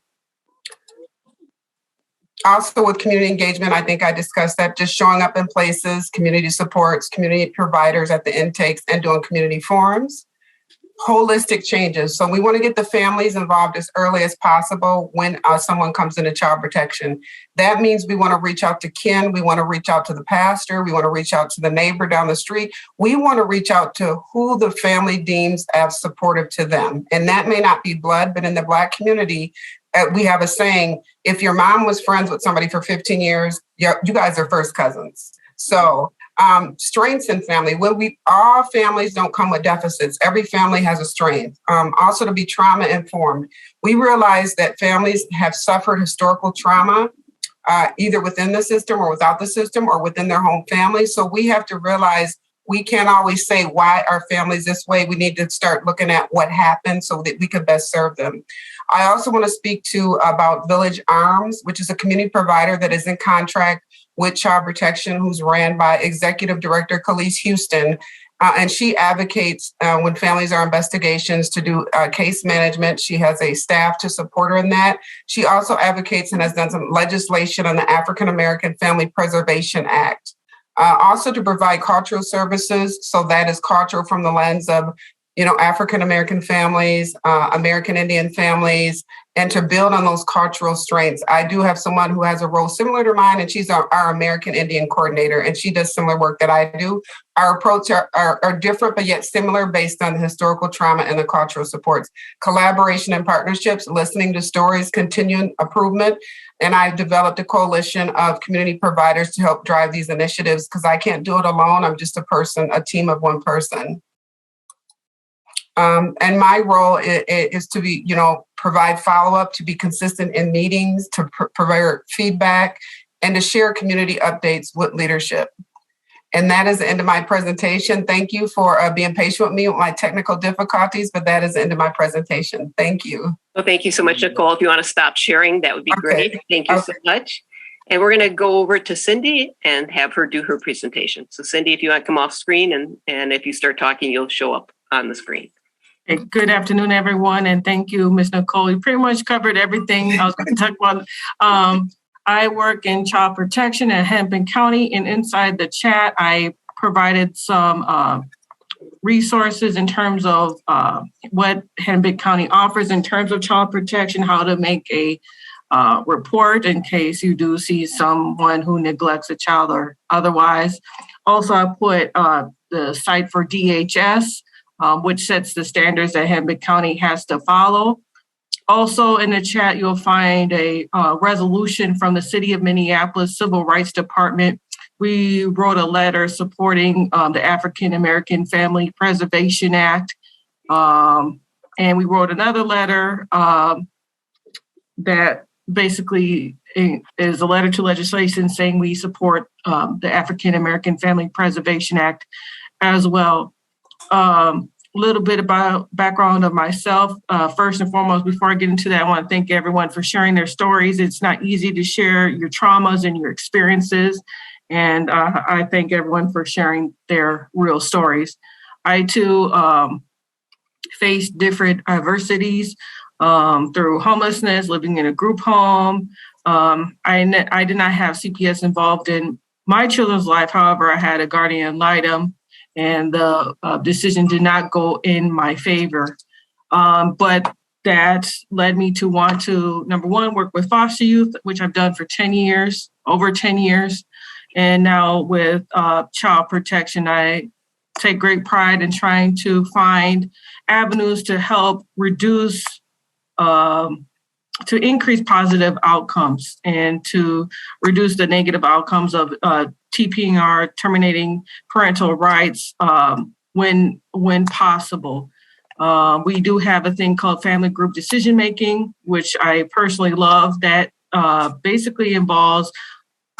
Also with community engagement, I think I discussed that, just showing up in places, community supports, community providers at the intakes, and doing community forums. holistic changes. So we want to get the families involved as early as possible when someone comes into child protection. That means we want to reach out to kin. We want to reach out to the pastor. We want to reach out to the neighbor down the street. We want to reach out to who the family deems as supportive to them. And that may not be blood, but in the Black community, we have a saying, if your mom was friends with somebody for 15 years, you guys are first cousins. So strengths in family. All families don't come with deficits. Every family has a strength. Also to be trauma informed. We realize that families have suffered historical trauma, either within the system or without the system or within their home family. So we have to realize we can't always say why our family's this way. We need to start looking at what happened so that we can best serve them. I also want to speak about Village Arms, which is a community provider that is in contract with Child Protection, who's ran by Executive Director Khalees Houston. And she advocates when families are investigations to do case management. She has a staff to support her in that. She also advocates and has done some legislation on the African American Family Preservation Act. Also to provide cultural services. So that is cultural from the lens of, African American families, American Indian families, and to build on those cultural strengths. I do have someone who has a role similar to mine, and she's our American Indian coordinator, and she does similar work that I do. Our approach are different, but yet similar based on the historical trauma and the cultural supports. Collaboration and partnerships, listening to stories, continuing improvement. And I've developed a coalition of community providers to help drive these initiatives because I can't do it alone. I'm just a team of one person. And my role is to be, provide follow-up, to be consistent in meetings, to provide feedback, and to share community updates with leadership. And that is the end of my presentation. Thank you for being patient with me with my technical difficulties, but that is the end of my presentation. Thank you. Well, thank you so much, Nicole. If you want to stop sharing, that would be great. Thank you so much. And we're going to go over to Cindy and have her do her presentation. So Cindy, if you want to come off screen and if you start talking, you'll show up on the screen. Good afternoon, everyone, and thank you, Ms. Nicole. You pretty much covered everything I was going to talk about. I work in child protection at Hennepin County, and inside the chat, I provided some resources in terms of what Hennepin County offers in terms of child protection, how to make a report in case you do see someone who neglects a child or otherwise. Also, I put the site for DHS, which sets the standards that Hennepin County has to follow. Also in the chat, you'll find a resolution from the City of Minneapolis Civil Rights Department. We wrote a letter supporting the African American Family Preservation Act. And we wrote another letter that basically is a letter to legislation saying we support the African American Family Preservation Act as well. Little bit about background of myself. First and foremost, before I get into that, I want to thank everyone for sharing their stories. It's not easy to share your traumas and your experiences. And I thank everyone for sharing their real stories. I too faced different adversities through homelessness, living in a group home. I did not have CPS involved in my children's life. However, I had a guardian ad litem, and the decision did not go in my favor. But that led me to want to, number one, work with foster youth, which I've done for 10 years, over 10 years. And now with child protection, I take great pride in trying to find avenues to help reduce, to increase positive outcomes and to reduce the negative outcomes of TPR, terminating parental rights when possible. We do have a thing called family group decision making, which I personally love, that basically involves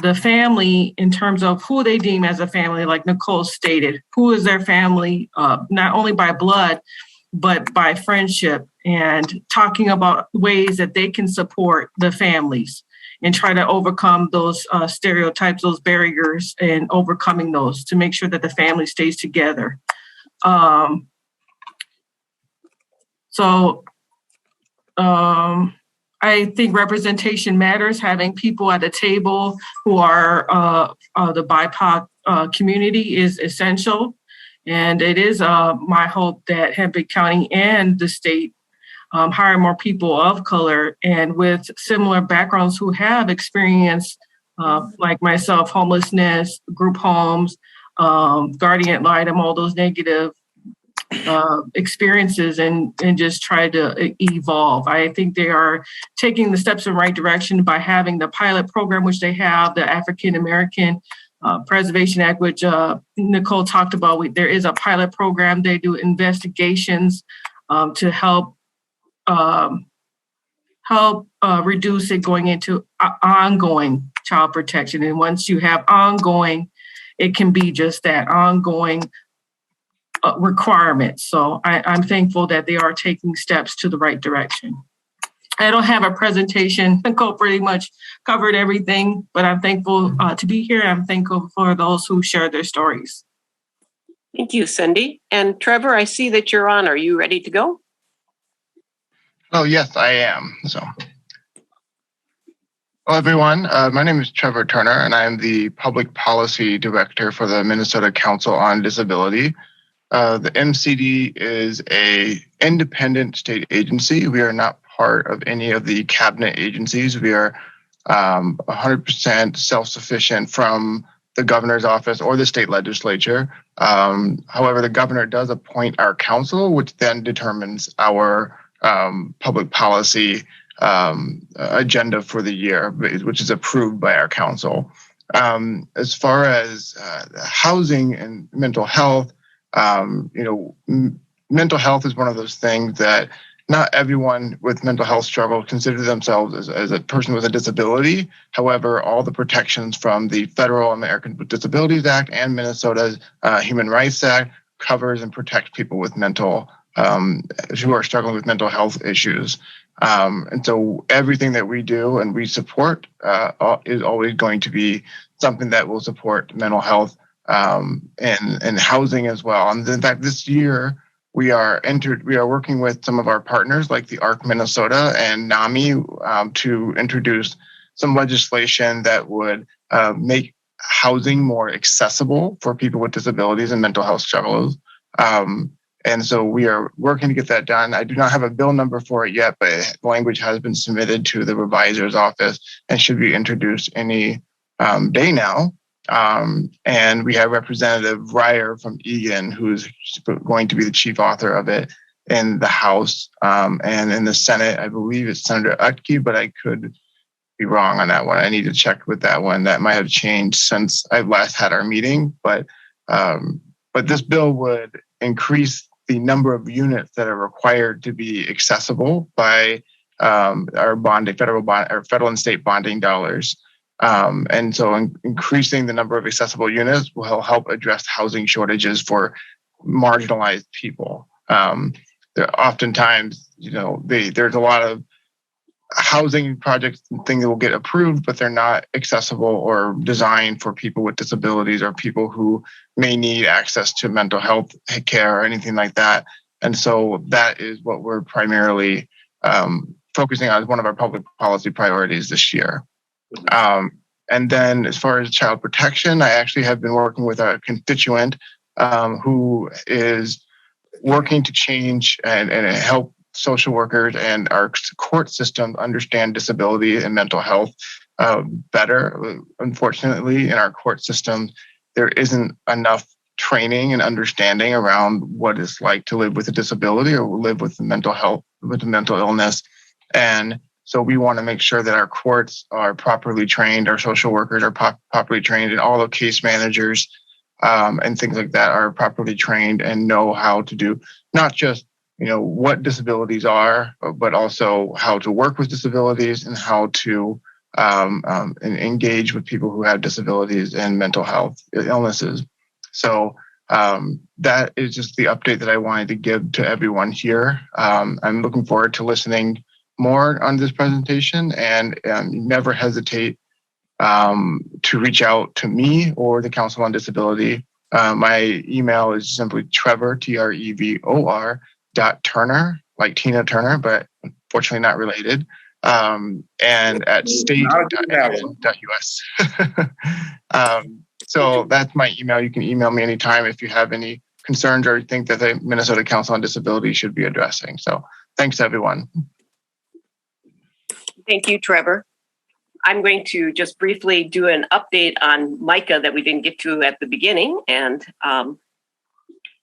the family in terms of who they deem as a family, like Nicole stated, who is their family, not only by blood, but by friendship, and talking about ways that they can support the families and try to overcome those stereotypes, those barriers, and overcoming those to make sure that the family stays together. I think representation matters. Having people at the table who are the BIPOC community is essential. And it is my hope that Hennepin County and the state hire more people of color and with similar backgrounds who have experienced, like myself, homelessness, group homes, guardian ad litem, all those negative experiences, and just try to evolve. I think they are taking the steps in the right direction by having the pilot program, which they have, the African American Preservation Act, which Nicole talked about. There is a pilot program. They do investigations to help reduce it going into ongoing child protection. And once you have ongoing, it can be just that ongoing requirement. So I'm thankful that they are taking steps to the right direction. I don't have a presentation. Nicole pretty much covered everything, but I'm thankful to be here. I'm thankful for those who shared their stories. Thank you, Cindy. And Trevor, I see that you're on. Are you ready to go? Oh, yes, I am. So, hello, everyone. My name is Trevor Turner, and I am the Public Policy Director for the Minnesota Council on Disability. The MCD is an independent state agency. We are not part of any of the cabinet agencies. We are 100% self-sufficient from the governor's office or the state legislature. However, the governor does appoint our council, which then determines our public policy agenda for the year, which is approved by our council. As far as housing and mental health, mental health is one of those things that not everyone with mental health struggle consider themselves as a person with a disability. However, all the protections from the Federal Americans with Disabilities Act and Minnesota's Human Rights Act covers and protects people with who are struggling with mental health issues. And so everything that we do and we support is always going to be something that will support mental health and housing as well. And in fact, this year we are working with some of our partners like the ARC Minnesota and NAMI to introduce some legislation that would make housing more accessible for people with disabilities and mental health struggles. And so we are working to get that done. I do not have a bill number for it yet, but language has been submitted to the revisor's office and should be introduced any day now. And we have Representative Breyer from Egan, who's going to be the chief author of it in the House. And in the Senate, I believe it's Senator Utke, but I could be wrong on that one. I need to check with that one. That might have changed since I last had our meeting. But this bill would increase the number of units that are required to be accessible by our federal and state bonding dollars. And so increasing the number of accessible units will help address housing shortages for marginalized people. Oftentimes, there's a lot of housing projects and things that will get approved, but they're not accessible or designed for people with disabilities or people who may need access to mental health care or anything like that. And so that is what we're primarily focusing on as one of our public policy priorities this year. And then as far as child protection, I actually have been working with a constituent who is working to change and help social workers and our court system understand disability and mental health better. Unfortunately, in our court system, there isn't enough training and understanding around what it's like to live with a disability or live with mental health, with a mental illness. And so we want to make sure that our courts are properly trained, our social workers are properly trained, and all the case managers and things like that are properly trained and know how to do not just what disabilities are, but also how to work with disabilities and how to engage with people who have disabilities and mental health illnesses. So that is just the update that I wanted to give to everyone here. I'm looking forward to listening more on this presentation, and never hesitate to reach out to me or the Council on Disability. My email is simply Trevor, TREVOR, .Turner, like Tina Turner, but unfortunately not related, and at state.us. So that's my email. You can email me anytime if you have any concerns or think that the Minnesota Council on Disability should be addressing. So thanks to everyone. Thank you, Trevor. I'm going to just briefly do an update on MICAH that we didn't get to at the beginning, and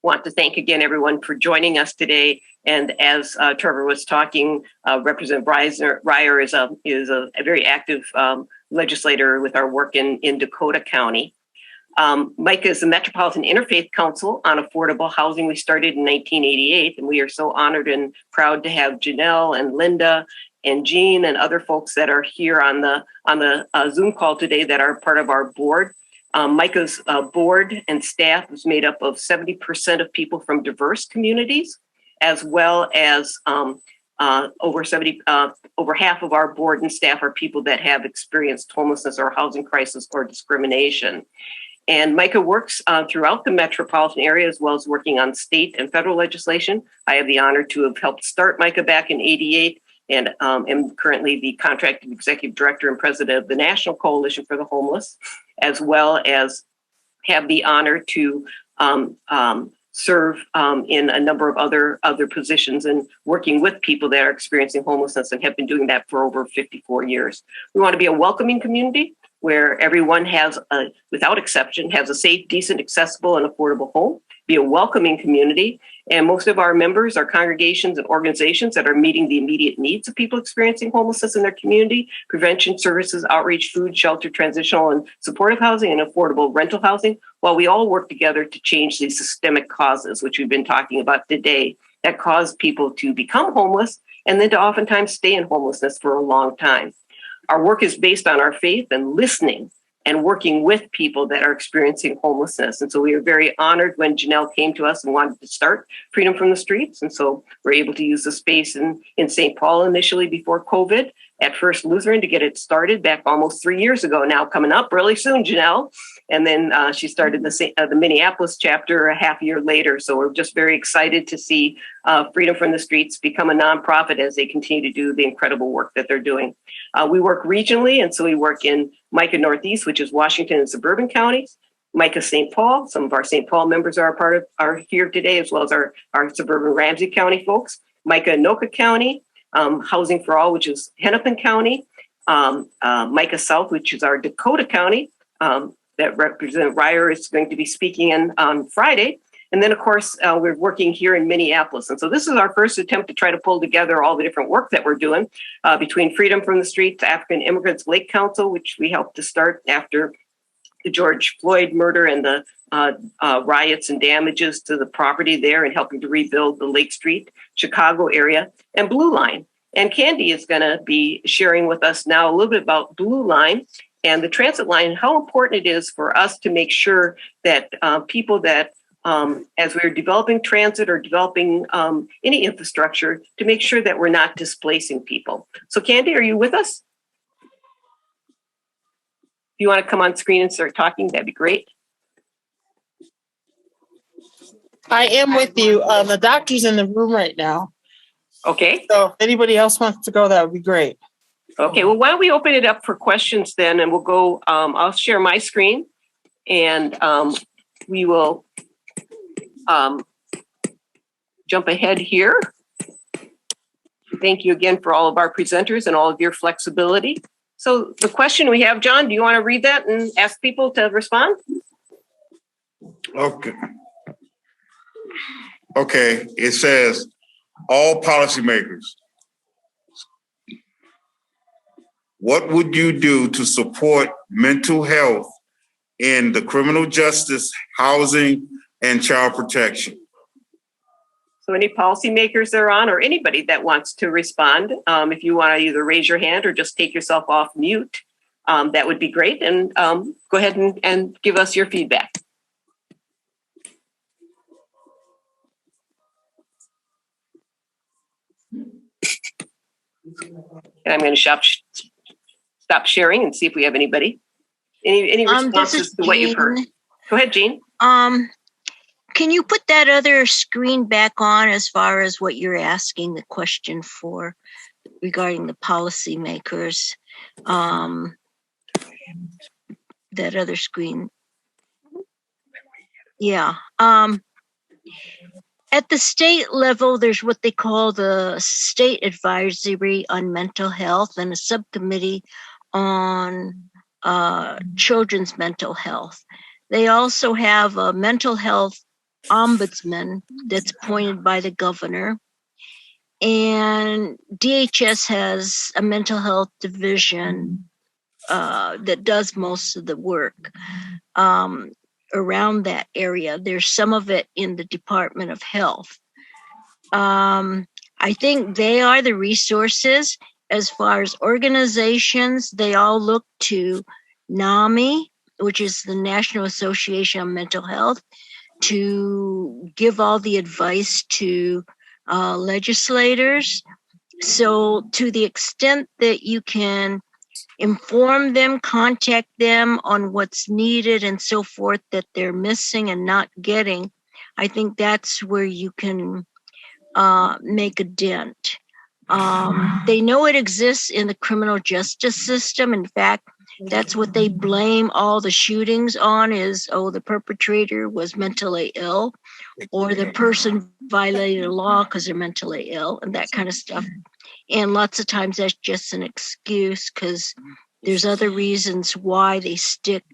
want to thank again everyone for joining us today. And as Trevor was talking, Representative Ryer is a very active legislator with our work in Dakota County. MICAH is the Metropolitan Interfaith Council on Affordable Housing. We started in 1988, and we are so honored and proud to have Janelle and Linda and Jean and other folks that are here on the Zoom call today that are part of our board. MICAH's board and staff is made up of 70% of people from diverse communities, as well as over half of our board and staff are people that have experienced homelessness or housing crisis or discrimination. And MICAH works throughout the metropolitan area, as well as working on state and federal legislation. I have the honor to have helped start MICAH back in '88, and am currently the contracted executive director and president of the National Coalition for the Homeless, as well as have the honor to serve in a number of other positions and working with people that are experiencing homelessness, and have been doing that for over 54 years. We want to be a welcoming community where everyone has, without exception, has a safe, decent, accessible, and affordable home. Be a welcoming community. And most of our members are congregations and organizations that are meeting the immediate needs of people experiencing homelessness in their community: prevention services, outreach, food, shelter, transitional and supportive housing, and affordable rental housing, while we all work together to change these systemic causes, which we've been talking about today, that cause people to become homeless and then to oftentimes stay in homelessness for a long time. Our work is based on our faith and listening and working with people that are experiencing homelessness. And so we are very honored when Janelle came to us and wanted to start Freedom from the Streets. And so we're able to use the space in St. Paul initially before COVID at First Lutheran to get it started back almost 3 years ago now, coming up really soon, Janelle. And then she started the Minneapolis chapter a half year later. So we're just very excited to see Freedom from the Streets become a nonprofit as they continue to do the incredible work that they're doing. We work regionally, and so we work in MICAH Northeast, which is Washington and suburban counties. MICAH St. Paul, some of our St. Paul members are here today, as well as our suburban Ramsey County folks. MICAH Anoka County, Housing for All, which is Hennepin County. MICAH South, which is our Dakota County, that Representative Ryer is going to be speaking in on Friday. And then, of course, we're working here in Minneapolis. And so this is our first attempt to try to pull together all the different work that we're doing between Freedom from the Streets, African Immigrants Lake Council, which we helped to start after the George Floyd murder and the riots and damages to the property there, and helping to rebuild the Lake Street, Chicago area, and Blue Line. And Candy is going to be sharing with us now a little bit about Blue Line and the transit line, and how important it is for us to make sure that people that, as we're developing transit or developing any infrastructure, to make sure that we're not displacing people. So Candy, are you with us? If you want to come on screen and start talking, that'd be great. I am with you. The doctor's in the room right now. Okay. So if anybody else wants to go, that would be great. Okay, well, why don't we open it up for questions then, and we'll go, I'll share my screen, and we will jump ahead here. Thank you again for all of our presenters and all of your flexibility. So the question we have, John, do you want to read that and ask people to respond? Okay, it says, all policymakers, what would you do to support mental health in the criminal justice, housing, and child protection? So any policymakers that are on, or anybody that wants to respond, if you want to either raise your hand or just take yourself off mute, that would be great. And go ahead and give us your feedback. And I'm going to stop sharing and see if we have anybody. Any responses to what you've heard? Go ahead, Jean. Can you put that other screen back on as far as what you're asking the question for regarding the policymakers? That other screen. Yeah. At the state level, there's what they call the State Advisory on Mental Health and a subcommittee on children's mental health. They also have a mental health ombudsman that's appointed by the governor. And DHS has a mental health division that does most of the work around that area. There's some of it in the Department of Health. I think they are the resources. As far as organizations, they all look to NAMI, which is the National Association on Mental Health, to give all the advice to legislators. So to the extent that you can inform them, contact them on what's needed and so forth that they're missing and not getting, I think that's where you can make a dent. They know it exists in the criminal justice system. In fact, that's what they blame all the shootings on is, oh, the perpetrator was mentally ill, or the person violated a law because they're mentally ill and that kind of stuff. And lots of times that's just an excuse because there's other reasons why they stick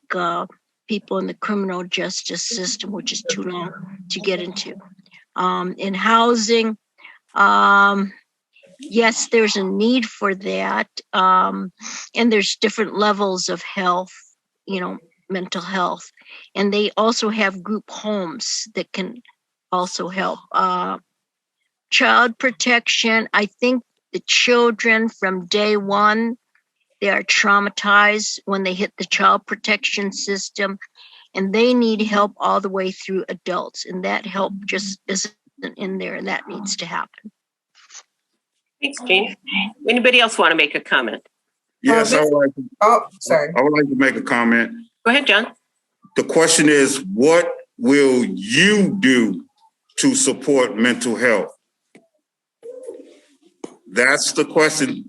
people in the criminal justice system, which is too long to get into. In housing, yes, there's a need for that. And there's different levels of health, mental health. And they also have group homes that can also help. Child protection, I think the children from day one, they are traumatized when they hit the child protection system, and they need help all the way through adults. And that help just isn't in there, and that needs to happen. Thanks, Jane. Anybody else want to make a comment? Yes, I would like to make a comment. Go ahead, John. The question is, what will you do to support mental health? That's the question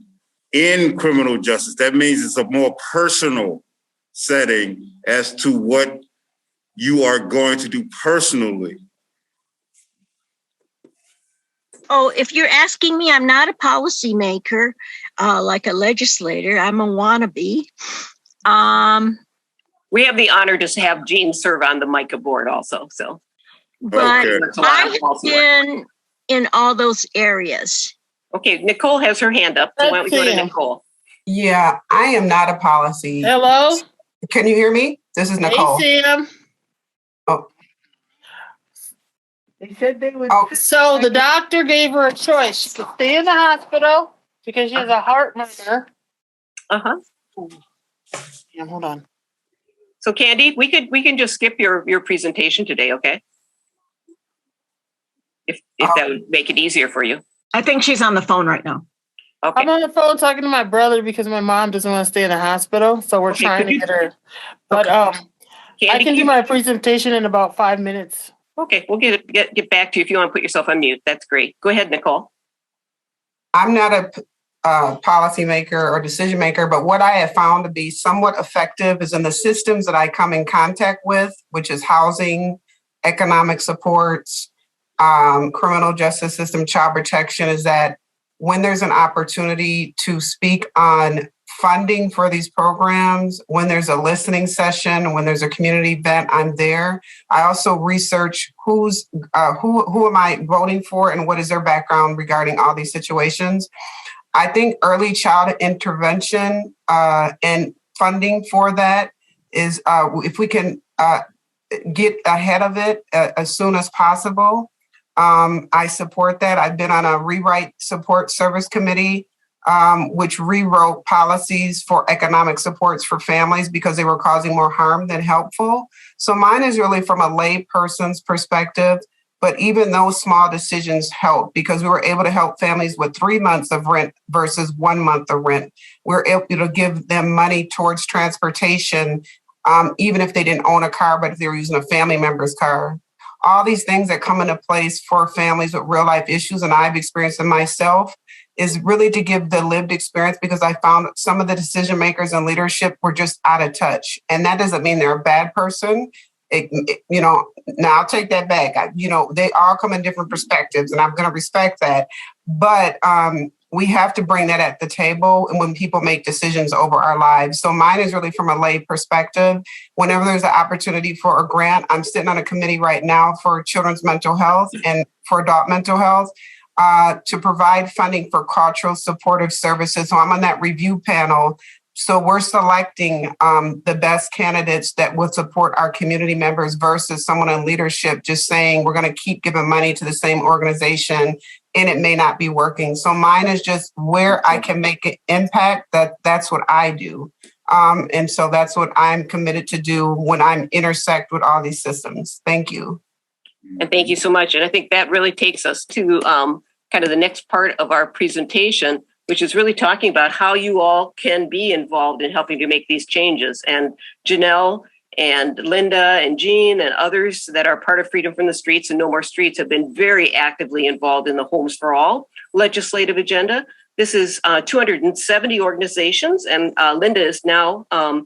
in criminal justice. That means it's a more personal setting as to what you are going to do personally. Oh, if you're asking me, I'm not a policymaker, like a legislator. I'm a wannabe. We have the honor to have Jean serve on the MICAH board also. So, but okay. I have been in all those areas. Okay, Nicole has her hand up. So why don't we go to Nicole? Yeah, I am not a policy. Hello? Can you hear me? This is Nicole. Hey, Sam. Oh. They said they would. Oh. So the doctor gave her a choice. She could stay in the hospital because she has a heart murmur. Uh-huh. Yeah, hold on. So Candy, we can just skip your presentation today, okay? If that would make it easier for you. I think she's on the phone right now. Okay. I'm on the phone talking to my brother because my mom doesn't want to stay in the hospital, so we're trying to get her. But Candy, I can do my presentation in about 5 minutes. Okay, we'll get back to you if you want to put yourself on mute. That's great. Go ahead, Nicole. I'm not a policymaker or decision maker, but what I have found to be somewhat effective is in the systems that I come in contact with, which is housing, economic supports, criminal justice system, child protection, is that when there's an opportunity to speak on funding for these programs, when there's a listening session, when there's a community event, I'm there. I also research who am I voting for and what is their background regarding all these situations. I think early child intervention and funding for that is, if we can get ahead of it as soon as possible, I support that. I've been on a rewrite support service committee, which rewrote policies for economic supports for families because they were causing more harm than helpful. So mine is really from a lay person's perspective, but even those small decisions help because we were able to help families with 3 months of rent versus 1 month of rent. We're able to give them money towards transportation, even if they didn't own a car, but if they were using a family member's car. All these things that come into place for families with real life issues, and I've experienced them myself, is really to give the lived experience because I found some of the decision makers and leadership were just out of touch. And that doesn't mean they're a bad person. Now I'll take that back. They all come in different perspectives, and I'm going to respect that. But we have to bring that at the table and when people make decisions over our lives. So mine is really from a lay perspective. Whenever there's an opportunity for a grant, I'm sitting on a committee right now for children's mental health and for adult mental health to provide funding for cultural supportive services. So I'm on that review panel. So we're selecting the best candidates that would support our community members versus someone in leadership just saying we're going to keep giving money to the same organization and it may not be working. So mine is just where I can make an impact. That's what I do. And so that's what I'm committed to do when I intersect with all these systems. Thank you. And thank you so much. And I think that really takes us to kind of the next part of our presentation, which is really talking about how you all can be involved in helping to make these changes. And Janelle and Linda and Jean and others that are part of Freedom from the Streets and No More Streets have been very actively involved in the Homes for All legislative agenda. This is 270 organizations, and Linda is now one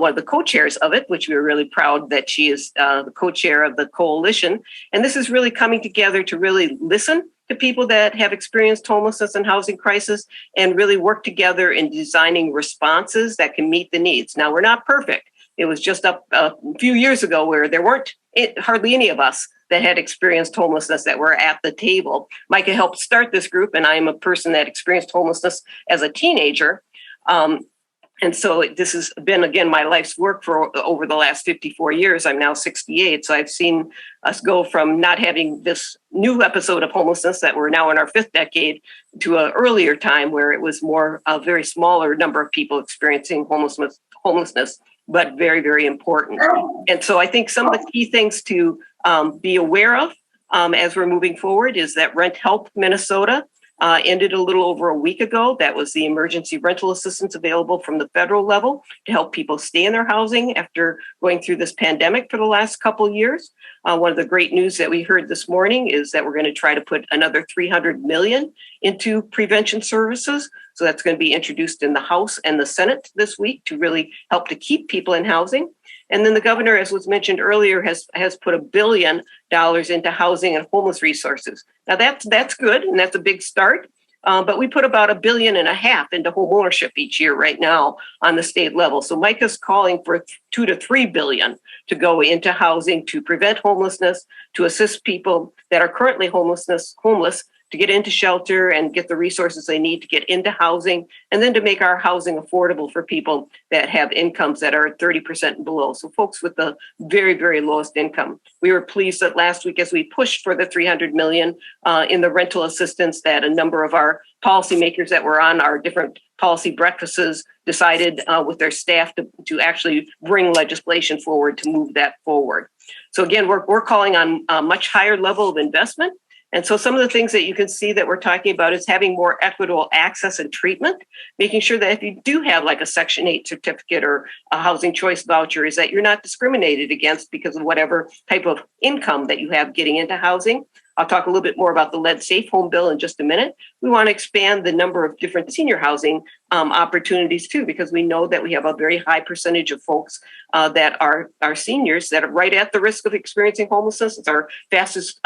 of the co-chairs of it, which we're really proud that she is the co-chair of the coalition. And this is really coming together to really listen to people that have experienced homelessness and housing crisis and really work together in designing responses that can meet the needs. Now, we're not perfect. It was just up a few years ago where there weren't hardly any of us that had experienced homelessness that were at the table. MICAH helped start this group, and I'm a person that experienced homelessness as a teenager. And so this has been, again, my life's work for over the last 54 years. I'm now 68. So I've seen us go from not having this new episode of homelessness that we're now in our 5th decade to an earlier time where it was more a very smaller number of people experiencing homelessness, but very, very important. And so I think some of the key things to be aware of as we're moving forward is that Rent Help Minnesota ended a little over a week ago. That was the emergency rental assistance available from the federal level to help people stay in their housing after going through this pandemic for the last couple of years. One of the great news that we heard this morning is that we're going to try to put another $300 million into prevention services. So that's going to be introduced in the House and the Senate this week to really help to keep people in housing. And then the governor, as was mentioned earlier, has put $1 billion into housing and homeless resources. Now that's good, and that's a big start. But we put about $1.5 billion into home ownership each year right now on the state level. So MICAH's calling for $2 to $3 billion to go into housing to prevent homelessness, to assist people that are currently homeless to get into shelter and get the resources they need to get into housing, and then to make our housing affordable for people that have incomes that are 30% and below. So folks with the very, very lowest income. We were pleased that last week, as we pushed for the $300 million in the rental assistance, that a number of our policymakers that were on our different policy breakfasts decided with their staff to actually bring legislation forward to move that forward. So again, we're calling on a much higher level of investment. And so some of the things that you can see that we're talking about is having more equitable access and treatment, making sure that if you do have like a Section 8 certificate or a housing choice voucher, is that you're not discriminated against because of whatever type of income that you have getting into housing. I'll talk a little bit more about the Lead Safe Home Bill in just a minute. We want to expand the number of different senior housing opportunities too, because we know that we have a very high percentage of folks that are seniors that are right at the risk of experiencing homelessness. It's our fastest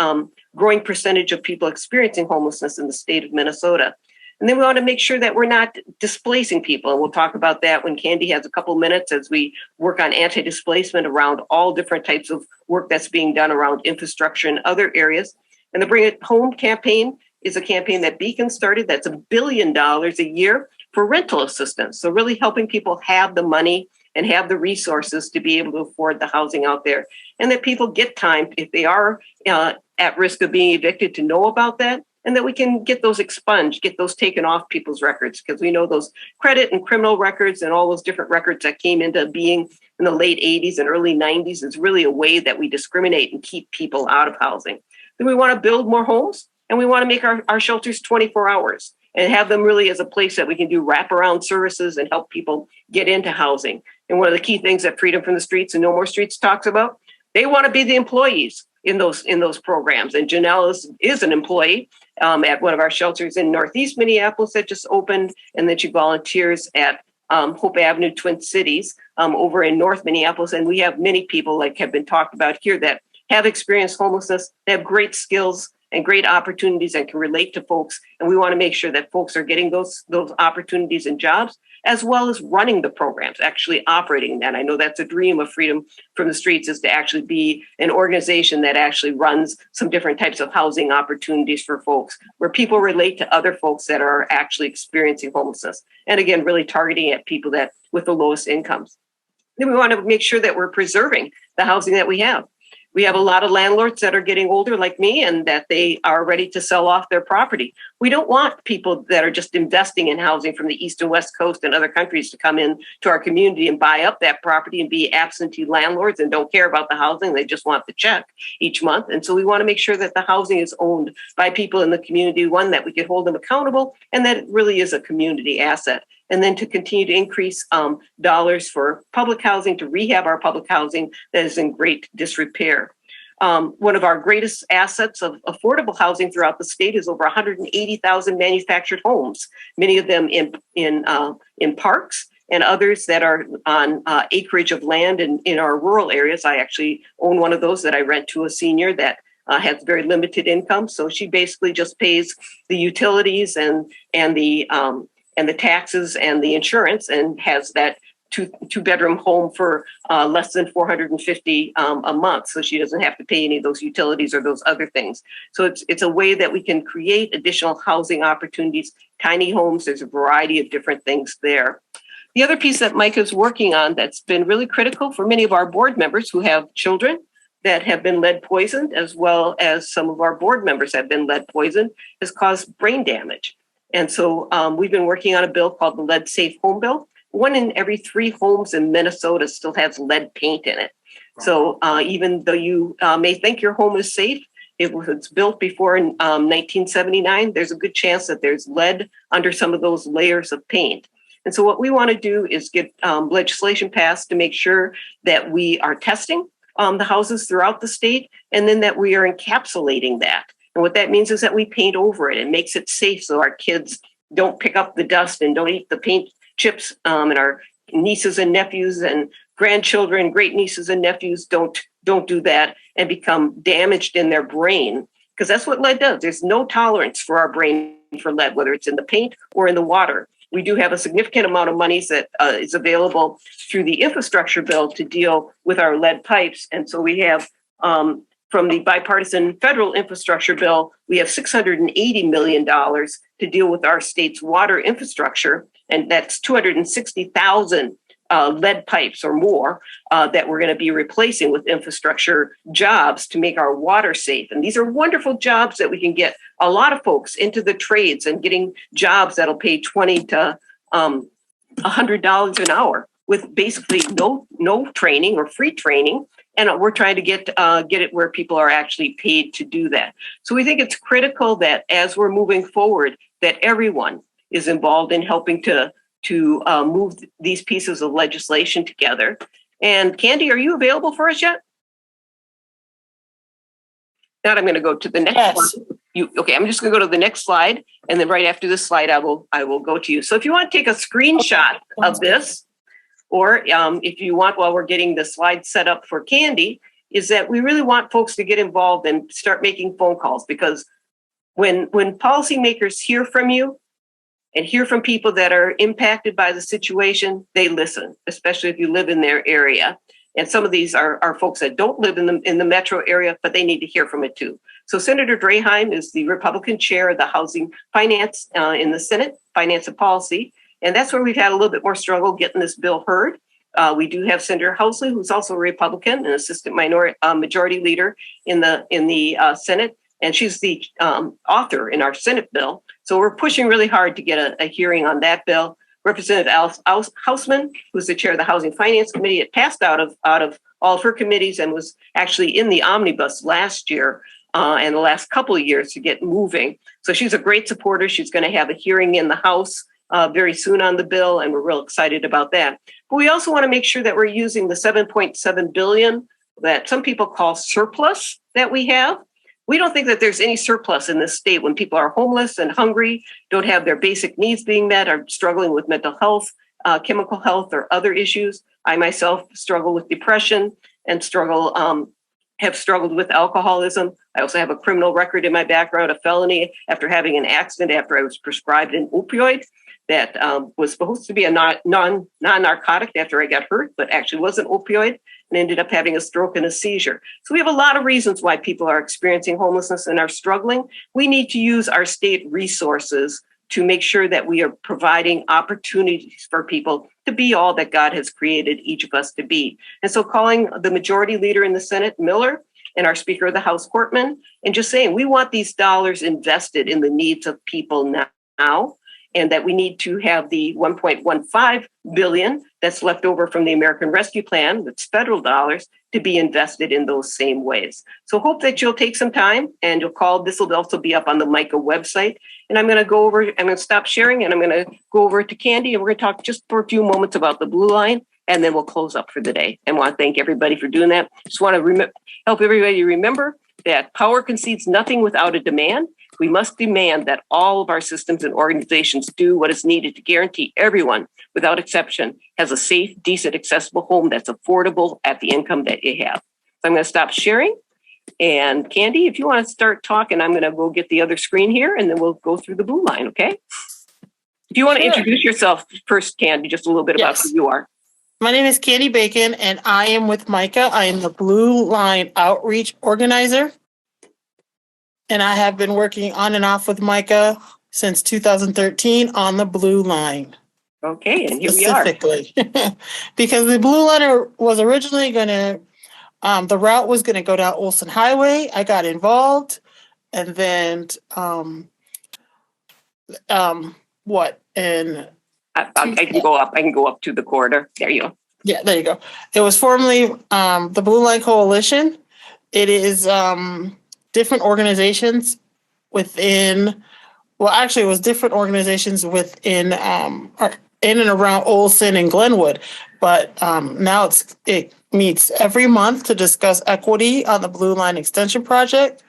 growing percentage of people experiencing homelessness in the state of Minnesota. And then we want to make sure that we're not displacing people. And we'll talk about that when Candy has a couple minutes as we work on anti-displacement around all different types of work that's being done around infrastructure and other areas. And the Bring It Home campaign is a campaign that Beacon started. That's $1 billion a year for rental assistance. So really helping people have the money and have the resources to be able to afford the housing out there. And that people get time, if they are at risk of being evicted, to know about that. And that we can get those expunged, get those taken off people's records, because we know those credit and criminal records and all those different records that came into being in the late 80s and early 90s is really a way that we discriminate and keep people out of housing. Then we want to build more homes, and we want to make our shelters 24 hours and have them really as a place that we can do wraparound services and help people get into housing. And one of the key things that Freedom from the Streets and No More Streets talks about, they want to be the employees in those programs. And Janelle is an employee at one of our shelters in Northeast Minneapolis that just opened, and then she volunteers at Hope Avenue, Twin Cities, over in North Minneapolis. And we have many people, like have been talked about here, that have experienced homelessness. They have great skills and great opportunities and can relate to folks. And we want to make sure that folks are getting those opportunities and jobs, as well as running the programs, actually operating that. I know that's a dream of Freedom from the Streets, is to actually be an organization that actually runs some different types of housing opportunities for folks, where people relate to other folks that are actually experiencing homelessness. And again, really targeting at people that with the lowest incomes. Then we want to make sure that we're preserving the housing that we have. We have a lot of landlords that are getting older like me, and that they are ready to sell off their property. We don't want people that are just investing in housing from the East and West Coast and other countries to come in to our community and buy up that property and be absentee landlords and don't care about the housing. They just want the check each month. And so we want to make sure that the housing is owned by people in the community, one, that we can hold them accountable, and that it really is a community asset. And then to continue to increase dollars for public housing, to rehab our public housing that is in great disrepair. One of our greatest assets of affordable housing throughout the state is over 180,000 manufactured homes, many of them in parks, and others that are on acreage of land in our rural areas. I actually own one of those that I rent to a senior that has very limited income. So she basically just pays the utilities and the taxes and the insurance, and has that two-bedroom home for less than $450 a month. So she doesn't have to pay any of those utilities or those other things. So it's a way that we can create additional housing opportunities, tiny homes. There's a variety of different things there. The other piece that MICAH is working on that's been really critical for many of our board members who have children that have been lead poisoned, as well as some of our board members have been lead poisoned, has caused brain damage. And so we've been working on a bill called the Lead Safe Home Bill. 1 in every 3 homes in Minnesota still has lead paint in it. So even though you may think your home is safe, if it's built before 1979, there's a good chance that there's lead under some of those layers of paint. And so what we want to do is get legislation passed to make sure that we are testing the houses throughout the state, and then that we are encapsulating that. And what that means is that we paint over it and makes it safe so our kids don't pick up the dust and don't eat the paint chips, and our nieces and nephews and grandchildren, great nieces and nephews don't do that and become damaged in their brain, because that's what lead does. There's no tolerance for our brain for lead, whether it's in the paint or in the water. We do have a significant amount of money that is available through the infrastructure bill to deal with our lead pipes. And so we have from the bipartisan federal infrastructure bill, we have $680 million to deal with our state's water infrastructure. And that's 260,000 lead pipes or more that we're going to be replacing with infrastructure jobs to make our water safe. And these are wonderful jobs that we can get a lot of folks into the trades and getting jobs that'll pay $20 to $100 an hour with basically no training or free training. And we're trying to get it where people are actually paid to do that. So we think it's critical that as we're moving forward, that everyone is involved in helping to move these pieces of legislation together. And Candy, are you available for us yet? Now I'm going to go to the next slide. Okay, I'm just going to go to the next slide, and then right after this slide, I will go to you. So if you want to take a screenshot of this, or if you want, while we're getting the slide set up for Candy, is that we really want folks to get involved and start making phone calls, because when policymakers hear from you and hear from people that are impacted by the situation, they listen, especially if you live in their area. And some of these are folks that don't live in the metro area, but they need to hear from it too. So Senator Draheim is the Republican chair of the Housing Finance in the Senate, Finance and Policy. And that's where we've had a little bit more struggle getting this bill heard. We do have Senator Housley, who's also a Republican, an assistant majority leader in the Senate, and she's the author in our Senate bill. So we're pushing really hard to get a hearing on that bill. Representative Alice Hausman, who's the chair of the Housing Finance Committee, it passed out of all of her committees and was actually in the omnibus last year and the last couple of years to get moving. So she's a great supporter. She's going to have a hearing in the House very soon on the bill, and we're real excited about that. But we also want to make sure that we're using the $7.7 billion that some people call surplus that we have. We don't think that there's any surplus in this state when people are homeless and hungry, don't have their basic needs being met, are struggling with mental health chemical health or other issues. I myself struggle with depression and have struggled with alcoholism. I also have a criminal record in my background, a felony after having an accident after I was prescribed an opioid that was supposed to be a non-narcotic after I got hurt, but actually was an opioid and ended up having a stroke and a seizure. So we have a lot of reasons why people are experiencing homelessness and are struggling. We need to use our state resources to make sure that we are providing opportunities for people to be all that God has created each of us to be. And so calling the majority leader in the Senate, Miller, and our Speaker of the House, Portman, and just saying, we want these dollars invested in the needs of people now, and that we need to have the $1.15 billion that's left over from the American Rescue Plan, that's federal dollars, to be invested in those same ways. So hope that you'll take some time and you'll call. This will also be up on the MICAH website. And I'm going to stop sharing and I'm going to go over to Candy and we're going to talk just for a few moments about the Blue Line, and then we'll close up for the day. I want to thank everybody for doing that. Just want to help everybody remember that power concedes nothing without a demand. We must demand that all of our systems and organizations do what is needed to guarantee everyone, without exception, has a safe, decent, accessible home that's affordable at the income that you have. So I'm going to stop sharing. And Candy, if you want to start talking, I'm going to go get the other screen here and then we'll go through the Blue Line, okay? If you want to introduce yourself first, Candy, just a little bit about who you are. My name is Candy Bacon, and I am with MICAH. I am the Blue Line Outreach Organizer. And I have been working on and off with MICAH since 2013 on the Blue Line. Okay, and here we are. Specifically, because the Blue Line was originally going to, the route was going to go down Olson Highway. I got involved, and then what? And I can go up. I can go up to the corridor. There you go. Yeah, there you go. It was formerly the Blue Line Coalition. It is different organizations within. Well, actually, it was different organizations within in and around Olson and Glenwood, but now it meets every month to discuss equity on the Blue Line Extension project.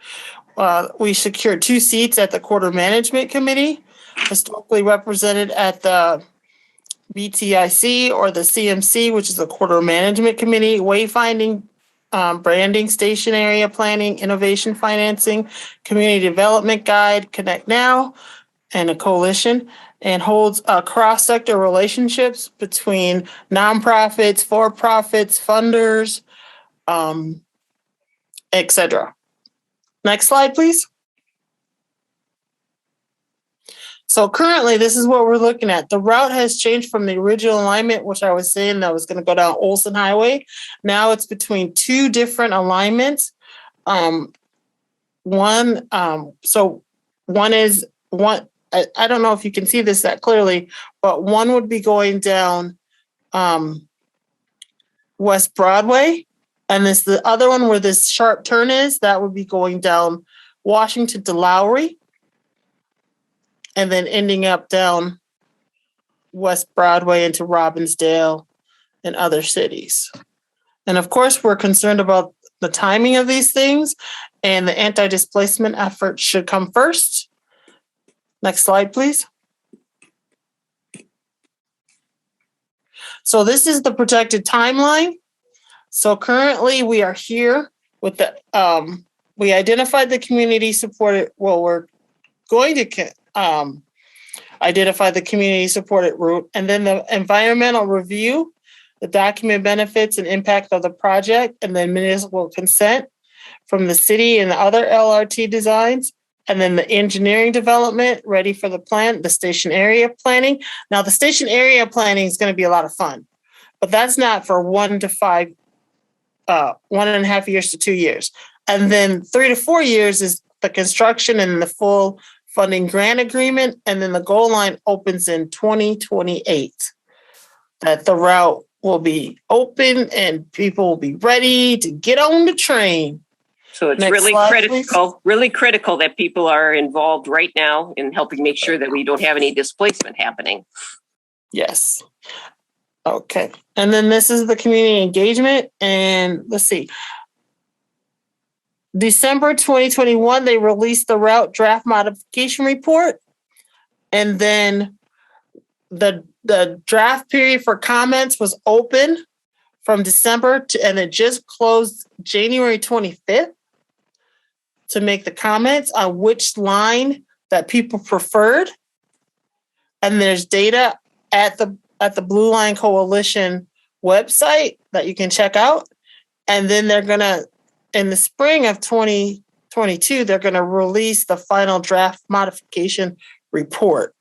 We secured 2 seats at the Quarter Management Committee, historically represented at the BTIC or the CMC, which is the Quarter Management Committee, wayfinding, branding, station area planning, innovation financing, community development guide, Connect Now, and a coalition, and holds cross-sector relationships between nonprofits, for-profits, funders, etc. Next slide, please. So currently, this is what we're looking at. The route has changed from the original alignment, which I was saying that was going to go down Olson Highway. Now it's between 2 different alignments. One is one. I don't know if you can see this that clearly, but one would be going down West Broadway, and the other one where this sharp turn is, that would be going down Washington to Lowry, and then ending up down West Broadway into Robbinsdale and other cities. And of course, we're concerned about the timing of these things, and the anti-displacement effort should come first. Next slide, please. So this is the projected timeline. So currently we are here with the, we identified the community supported, well, we're going to identify the community supported route, and then the environmental review, the document benefits and impact of the project, and then municipal consent from the city and the other LRT designs, and then the engineering development ready for the plan, the station area planning. Now the station area planning is going to be a lot of fun, but that's not for 1 to 5, 1.5 years to 2 years. And then 3 to 4 years is the construction and the full funding grant agreement. And then the goal line opens in 2028. That the route will be open and people will be ready to get on the train. So it's really critical that people are involved right now in helping make sure that we don't have any displacement happening. Yes. Okay. And then this is the community engagement. And let's see. December 2021, they released the route draft modification report. And then the the draft period for comments was open from December and it just closed January 25th to make the comments on which line that people preferred. And there's data at the Blue Line Coalition website that you can check out. And then they're gonna, in the spring of 2022, they're gonna release the final draft modification report.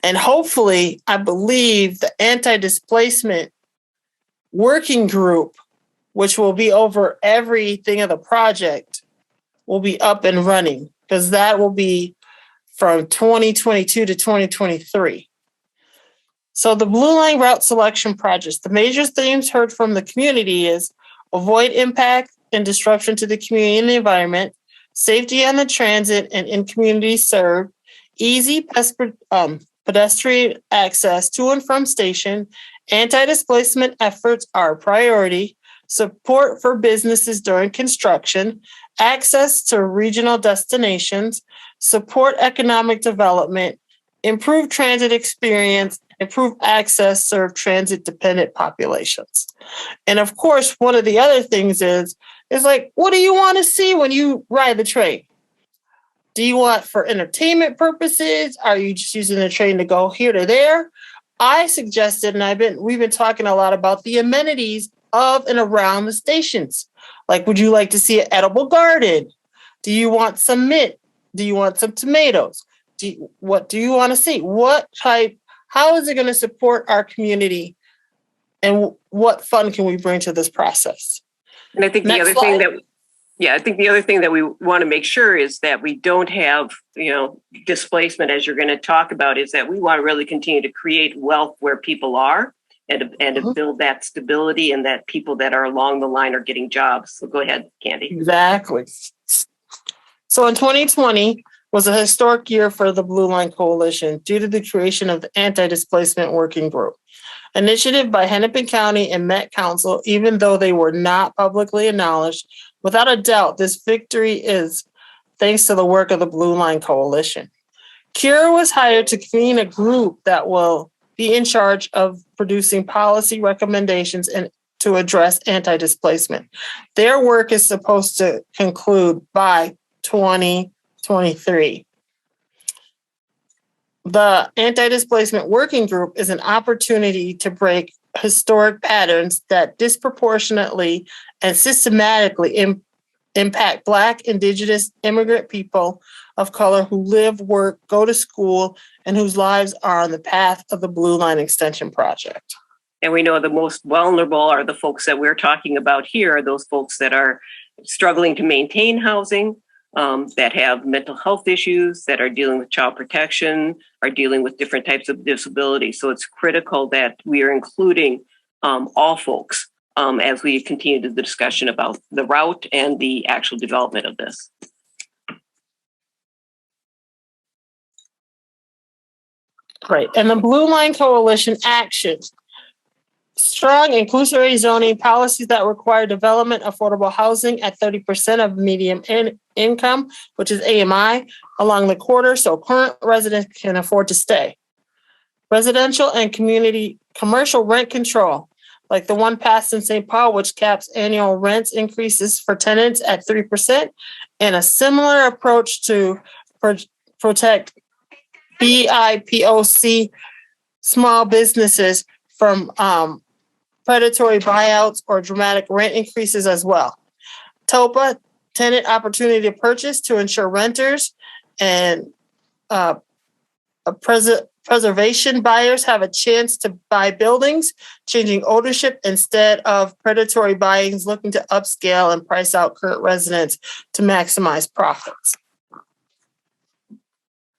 And hopefully, I believe the anti-displacement working group, which will be over everything of the project, will be up and running, because that will be from 2022 to 2023. So the Blue Line route selection projects, the major themes heard from the community is avoid impact and disruption to the community and the environment, safety on the transit and in communities served, easy pedestrian access to and from station, anti-displacement efforts are a priority, support for businesses during construction, access to regional destinations, support economic development, improve transit experience, improve access, serve transit-dependent populations. And of course, one of the other things is like, what do you want to see when you ride the train? Do you want for entertainment purposes? Are you just using the train to go here to there? I suggested, and we've been talking a lot about the amenities of and around the stations. Like, would you like to see an edible garden? Do you want some mint? Do you want some tomatoes? What do you want to see? How is it going to support our community? And what fun can we bring to this process? And I think the other thing that we want to make sure is that we don't have, displacement, as you're going to talk about, is that we want to really continue to create wealth where people are and to build that stability and that people that are along the line are getting jobs. So go ahead, Candy. Exactly. So in 2020 was a historic year for the Blue Line Coalition due to the creation of the Anti-Displacement Working Group. Initiative by Hennepin County and Met Council, even though they were not publicly acknowledged, without a doubt, this victory is thanks to the work of the Blue Line Coalition. CURE was hired to convene a group that will be in charge of producing policy recommendations and to address anti-displacement. Their work is supposed to conclude by 2023. The Anti-Displacement Working Group is an opportunity to break historic patterns that disproportionately and systematically impact Black, Indigenous, immigrant people of color who live, work, go to school, and whose lives are on the path of the Blue Line Extension Project. And we know the most vulnerable are the folks that we're talking about here, those folks that are struggling to maintain housing, that have mental health issues, that are dealing with child protection, are dealing with different types of disability. So it's critical that we are including all folks as we continue the discussion about the route and the actual development of this. Right. And the Blue Line Coalition action. Strong inclusionary zoning policies that require development of affordable housing at 30% of median income, which is AMI, along the corridor so current residents can afford to stay. Residential and commercial rent control, like the one passed in St. Paul, which caps annual rents increases for tenants at 3%, and a similar approach to protect BIPOC small businesses from predatory buyouts or dramatic rent increases as well. TOPA, tenant opportunity to purchase to ensure renters and preservation buyers have a chance to buy buildings, changing ownership instead of predatory buyings looking to upscale and price out current residents to maximize profits.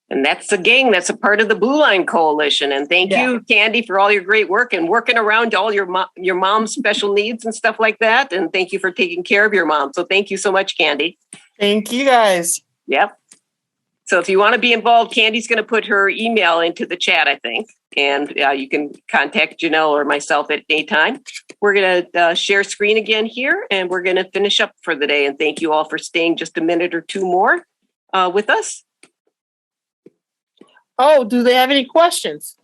And that's the gang that's a part of the Blue Line Coalition. And thank you, Candy, for all your great work and working around all your mom's special needs and stuff like that. And thank you for taking care of your mom. So thank you so much, Candy. Thank you, guys. Yep. So if you want to be involved, Candy's going to put her email into the chat, I think. And you can contact Janelle or myself at any time. We're going to share screen again here, and we're going to finish up for the day. And thank you all for staying just a minute or two more with us. Oh, do they have any questions?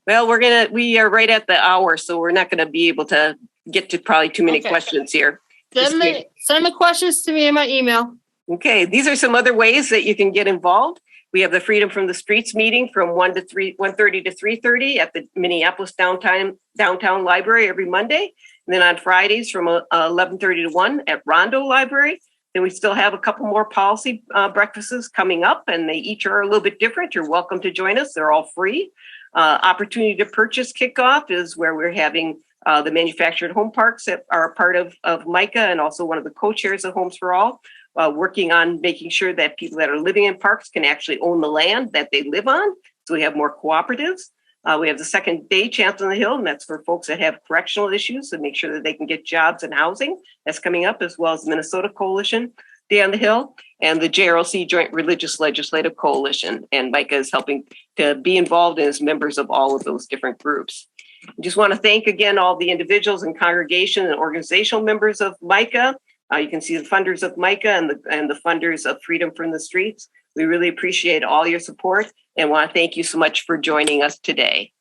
Well, we are right at the hour, so we're not gonna be able to get to probably too many questions here. Send the questions to me in my email. Okay, these are some other ways that you can get involved. We have the Freedom from the Streets meeting from 1:30 to 3:30 at the Minneapolis downtown library every Monday. And then on Fridays from 11:30 to 1 at Rondo Library. Then we still have a couple more policy breakfasts coming up, and they each are a little bit different. You're welcome to join us. They're all free. Opportunity to purchase kickoff is where we're having the manufactured home parks that are a part of MICAH and also one of the co-chairs of Homes for All, working on making sure that people that are living in parks can actually own the land that they live on. So we have more cooperatives. We have the second day Chance on the Hill, and that's for folks that have correctional issues to make sure that they can get jobs and housing. That's coming up, as well as the Minnesota Coalition Day on the Hill and the JRLC Joint Religious Legislative Coalition. And MICAH is helping to be involved as members of all of those different groups. I just want to thank again all the individuals and congregation and organizational members of MICAH. You can see the funders of MICAH and the funders of Freedom from the Streets. We really appreciate all your support and want to thank you so much for joining us today.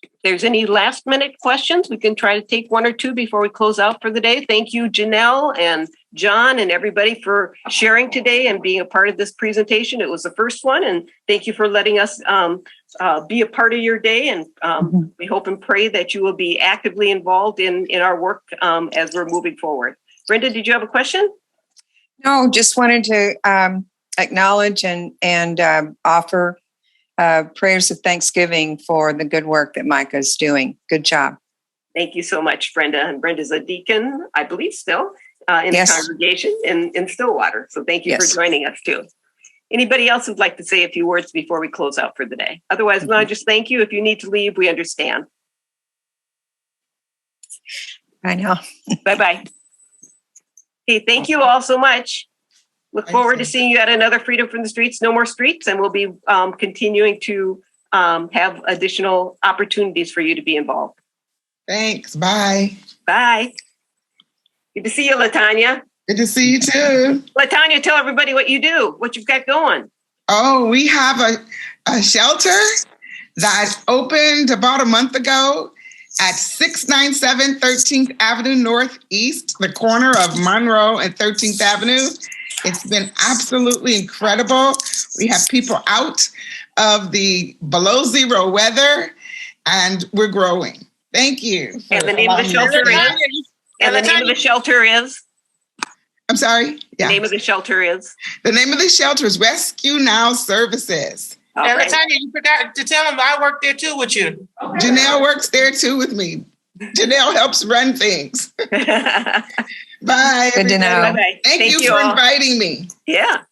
If there's any last minute questions, we can try to take one or two before we close out for the day. Thank you, Janelle and John and everybody for sharing today and being a part of this presentation. It was the first one, and thank you for letting us be a part of your day. And we hope and pray that you will be actively involved in our work as we're moving forward. Brenda, did you have a question? No, just wanted to acknowledge and offer prayers of thanksgiving for the good work that MICAH is doing. Good job. Thank you so much, Brenda. And Brenda's a deacon, I believe, still in the congregation in Stillwater. So thank you for joining us too. Anybody else who'd like to say a few words before we close out for the day? Otherwise, we want to just thank you. If you need to leave, we understand. I know. Bye-bye. Okay, thank you all so much. Look forward to seeing you at another Freedom from the Streets, No More Streets, and we'll be continuing to have additional opportunities for you to be involved. Thanks. Bye. Bye. Good to see you, LaTanya. Good to see you too. LaTanya, tell everybody what you do, what you've got going. Oh, we have a shelter that opened about a month ago at 697 13th Avenue Northeast, the corner of Monroe and 13th Avenue. It's been absolutely incredible. We have people out of the below zero weather, and we're growing. Thank you. And the name of the shelter is? And the name of the shelter is? I'm sorry? Yeah. The name of the shelter is? The name of the shelter is Rescue Now Services. And LaTanya, you forgot to tell them I work there too with you. Janelle works there too with me. Janelle helps run things. Bye. Good to know. Bye-bye. Thank you for inviting me. Yeah.